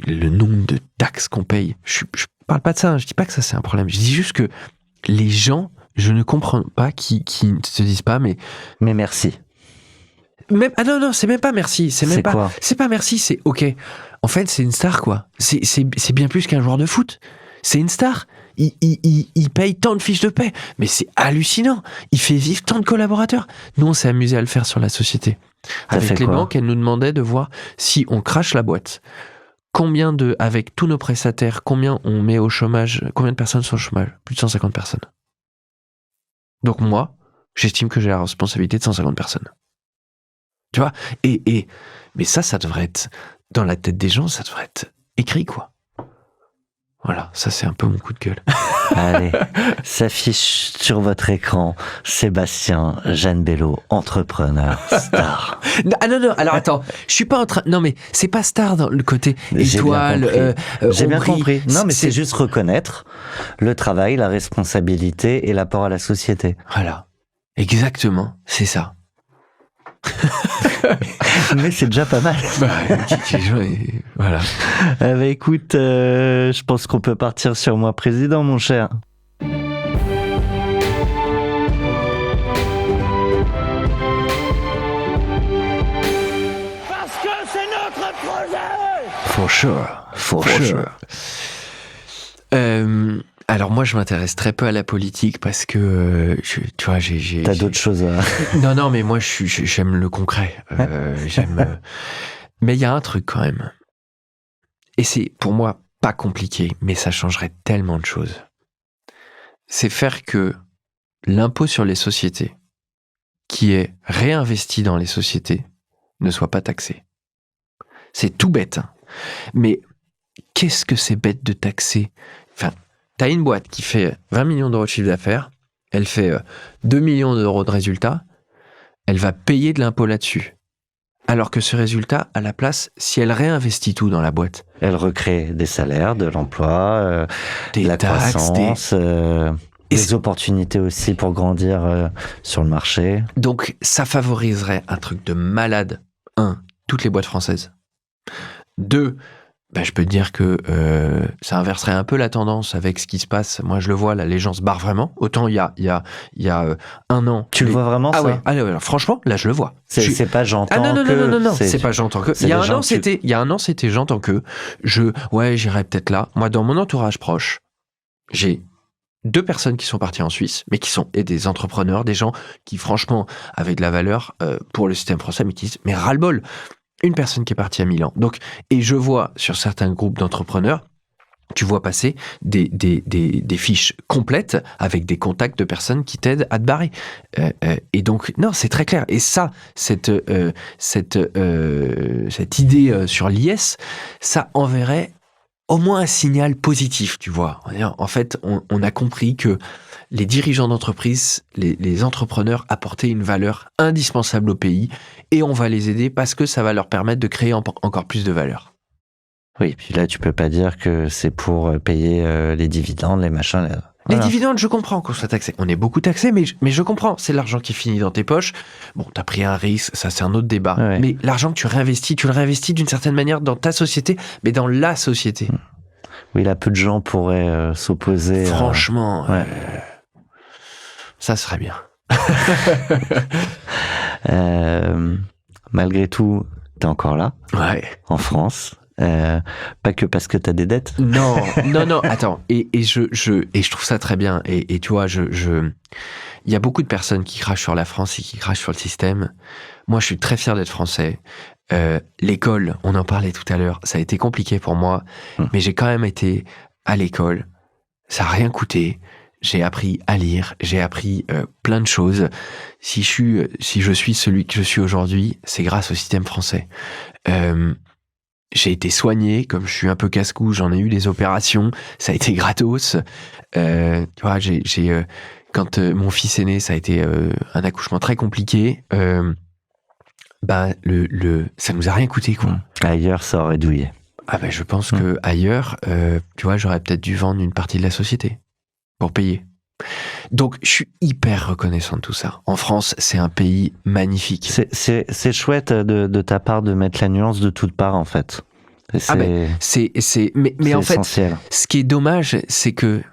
le nombre de taxes qu'on paye, je parle pas de ça, je dis pas que ça c'est un problème, je dis juste que les gens je ne comprends pas qui ne se disent pas, mais merci. même, ah non, c'est même pas merci. C'est quoi ? C'est pas merci, c'est ok. En fait, c'est une star, quoi. C'est bien plus qu'un joueur de foot. C'est une star. Il paye tant de fiches de paie. Mais c'est hallucinant. Il fait vivre tant de collaborateurs. Nous, on s'est amusé à le faire sur la société. Avec les banques, elles nous demandaient de voir si on crache la boîte. Avec tous nos prestataires, combien on met au chômage, combien de personnes sont au chômage ? Plus de 150 personnes. Donc moi, j'estime que j'ai la responsabilité de 150 personnes. Tu vois ? Mais ça devrait être, dans la tête des gens, ça devrait être écrit, quoi. Voilà, ça c'est un peu mon coup de gueule. Allez, s'affiche sur votre écran Sébastien Janbello, entrepreneur, star. Non, alors attends, je suis pas en train... Non mais, c'est pas star dans le côté étoile, J'ai bien compris. Non mais c'est juste reconnaître le travail, la responsabilité et l'apport à la société. Voilà, exactement, c'est ça. Mais c'est déjà pas mal. Voilà. Écoute, je pense qu'on peut partir sur moi président, mon cher. Parce que c'est notre projet. For sure. Alors moi, je m'intéresse très peu à la politique parce que, tu vois, T'as d'autres choses à... Non, mais moi, j'aime le concret. Mais il y a un truc quand même. Et c'est, pour moi, pas compliqué, mais ça changerait tellement de choses. C'est faire que l'impôt sur les sociétés, qui est réinvesti dans les sociétés, ne soit pas taxé. C'est tout bête, hein. Mais qu'est-ce que c'est bête de taxer ? Enfin, t'as une boîte qui fait 20 millions d'euros de chiffre d'affaires, elle fait 2 millions d'euros de résultats, elle va payer de l'impôt là-dessus. Alors que ce résultat, à la place, si elle réinvestit tout dans la boîte. Elle recrée des salaires, de l'emploi, de la croissance, des opportunités aussi pour grandir sur le marché. Donc, ça favoriserait un truc de malade. 1, toutes les boîtes françaises. 2, je peux te dire que ça inverserait un peu la tendance avec ce qui se passe. Moi, je le vois, là, les gens se barrent vraiment. Autant il y a 1 an. Tu le vois vraiment, ça ? Ouais. Alors, franchement, là, je le vois. C'est pas j'entends que... non. C'est pas j'entends que. Il y a un an, c'était j'entends que. J'irai peut-être là. Moi, dans mon entourage proche, j'ai 2 personnes qui sont parties en Suisse, mais qui sont des entrepreneurs, des gens qui, franchement, avaient de la valeur pour le système français, mais qui disent, mais ras-le-bol. Une personne qui est partie à Milan. Donc, et je vois sur certains groupes d'entrepreneurs, tu vois passer des fiches complètes avec des contacts de personnes qui t'aident à te barrer. Et donc, non, c'est très clair. Et ça, cette idée sur l'IS, ça enverrait au moins un signal positif, tu vois. En fait, on a compris que les dirigeants d'entreprise, les entrepreneurs apportaient une valeur indispensable au pays et on va les aider parce que ça va leur permettre de créer encore plus de valeur. Oui, puis là, tu peux pas dire que c'est pour payer les dividendes, les machins. Voilà. Les dividendes, je comprends qu'on soit taxé. On est beaucoup taxé, mais je comprends. C'est l'argent qui finit dans tes poches. Bon, t'as pris un risque, ça c'est un autre débat. Ouais. Mais l'argent que tu le réinvestis d'une certaine manière dans ta société, mais dans la société. Oui, là, peu de gens pourraient s'opposer. Franchement, ça serait bien. Malgré tout, t'es encore là. Ouais. En France. Pas que parce que t'as des dettes. Non, attends. Et je trouve ça très bien. Et tu vois, il y a beaucoup de personnes qui crachent sur la France et qui crachent sur le système. Moi, je suis très fier d'être français. L'école, on en parlait tout à l'heure, ça a été compliqué pour moi, mais j'ai quand même été à l'école. Ça n'a rien coûté. J'ai appris à lire, j'ai appris plein de choses. Si je suis celui que je suis aujourd'hui, c'est grâce au système français. J'ai été soigné, comme je suis un peu casse-cou, j'en ai eu des opérations, ça a été gratos. Tu vois, quand mon fils est né, ça a été un accouchement très compliqué. Ça nous a rien coûté, quoi. Ailleurs, ça aurait douillé. Je pense que ailleurs, tu vois, j'aurais peut-être dû vendre une partie de la société pour payer. Donc, je suis hyper reconnaissant de tout ça. En France, c'est un pays magnifique. C'est chouette de ta part de mettre la nuance de toutes parts, en fait. Mais en fait, essentiel. ce qui est dommage, c'est que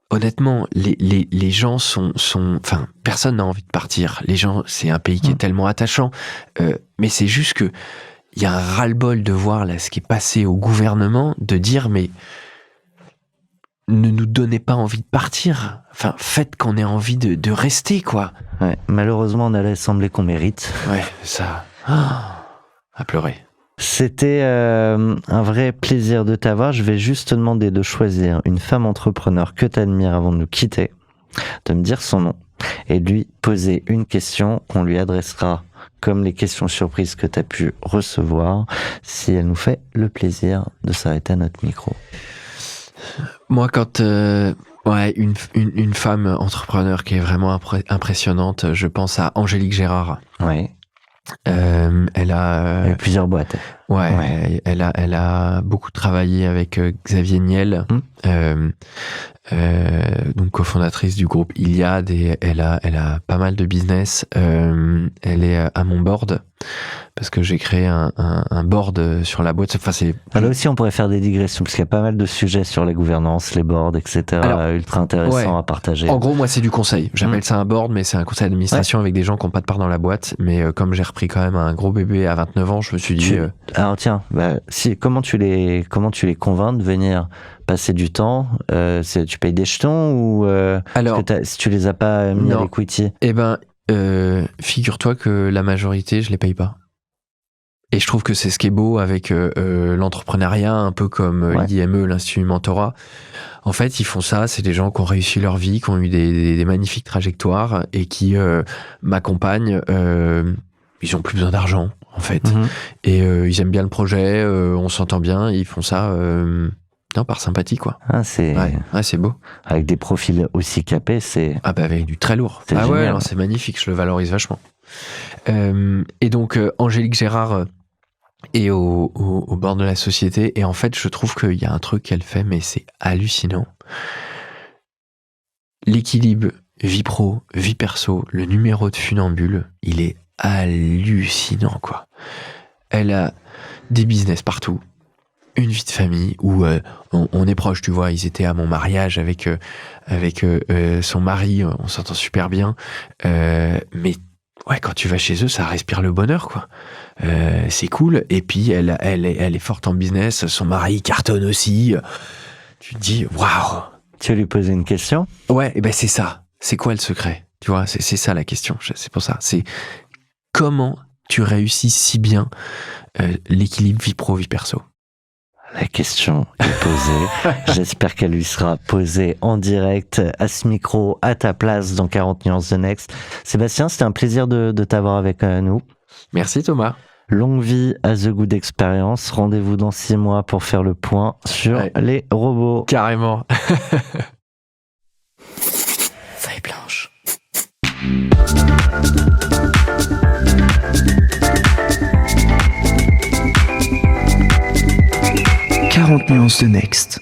honnêtement, les gens sont, enfin, personne n'a envie de partir. Les gens, c'est un pays qui est tellement attachant, mais c'est juste que il y a un ras-le-bol de voir là ce qui est passé au gouvernement, de dire mais ne nous donnez pas envie de partir. Enfin, faites qu'on ait envie de rester, quoi. Ouais, malheureusement, on a l'assemblée qu'on mérite. Ouais, ça. À pleurer. C'était un vrai plaisir de t'avoir. Je vais juste te demander de choisir une femme entrepreneur que tu admires avant de nous quitter, de me dire son nom et de lui poser une question qu'on lui adressera comme les questions surprises que tu as pu recevoir, si elle nous fait le plaisir de s'arrêter à notre micro. Moi, quand une femme entrepreneur qui est vraiment impressionnante, je pense à Angélique Gérard. Ouais. Elle a eu plusieurs boîtes. Ouais. Elle a beaucoup travaillé avec Xavier Niel, donc cofondatrice du groupe Iliad, et elle a pas mal de business. Elle est à mon board parce que j'ai créé un board sur la boîte. Enfin, là aussi, on pourrait faire des digressions parce qu'il y a pas mal de sujets sur la gouvernance, les boards, etc. Alors, ultra intéressant à partager. En gros, moi, c'est du conseil. J'appelle ça un board, mais c'est un conseil d'administration avec des gens qui n'ont pas de part dans la boîte. Mais comme j'ai repris quand même un gros bébé à 29 ans, je me suis dit. Alors tiens, comment tu les convaincs de venir passer du temps? Tu payes des jetons ou alors si tu les as pas mis à l'equity? Eh ben, figure-toi que la majorité, je les paye pas. Et je trouve que c'est ce qui est beau avec l'entrepreneuriat, un peu comme l'IME, l'Institut Mentorat. En fait, ils font ça, c'est des gens qui ont réussi leur vie, qui ont eu des magnifiques trajectoires et qui m'accompagnent. Ils ont plus besoin d'argent, en fait. Et ils aiment bien le projet, on s'entend bien, ils font ça par sympathie, quoi. C'est beau. Avec des profils aussi capés, c'est... Ah bah avec du très lourd. C'est génial. Ouais, alors, c'est magnifique, je le valorise vachement. Et donc, Angélique Gérard est au bord de la société, et en fait, je trouve qu'il y a un truc qu'elle fait, mais c'est hallucinant. L'équilibre vie pro, vie perso, le numéro de funambule, il est hallucinant, quoi. Elle a des business partout, une vie de famille où on est proche, tu vois. Ils étaient à mon mariage avec son mari, on s'entend super bien, mais ouais, quand tu vas chez eux, ça respire le bonheur, quoi. C'est cool. Et puis elle est forte en business, son mari cartonne aussi. Tu te dis waouh. Tu vas lui poser une question? Ouais, et ben c'est ça. C'est quoi le secret? Tu vois, c'est ça la question. C'est pour ça. C'est comment tu réussis si bien l'équilibre vie pro, vie perso? La question est posée. J'espère qu'elle lui sera posée en direct à ce micro, à ta place dans 40 nuances de Next. Sébastien, c'était un plaisir de t'avoir avec nous. Merci Thomas. Longue vie à The Good Experience. Rendez-vous dans 6 mois pour faire le point sur les robots. Carrément. Feuille blanche. Nuances de Next.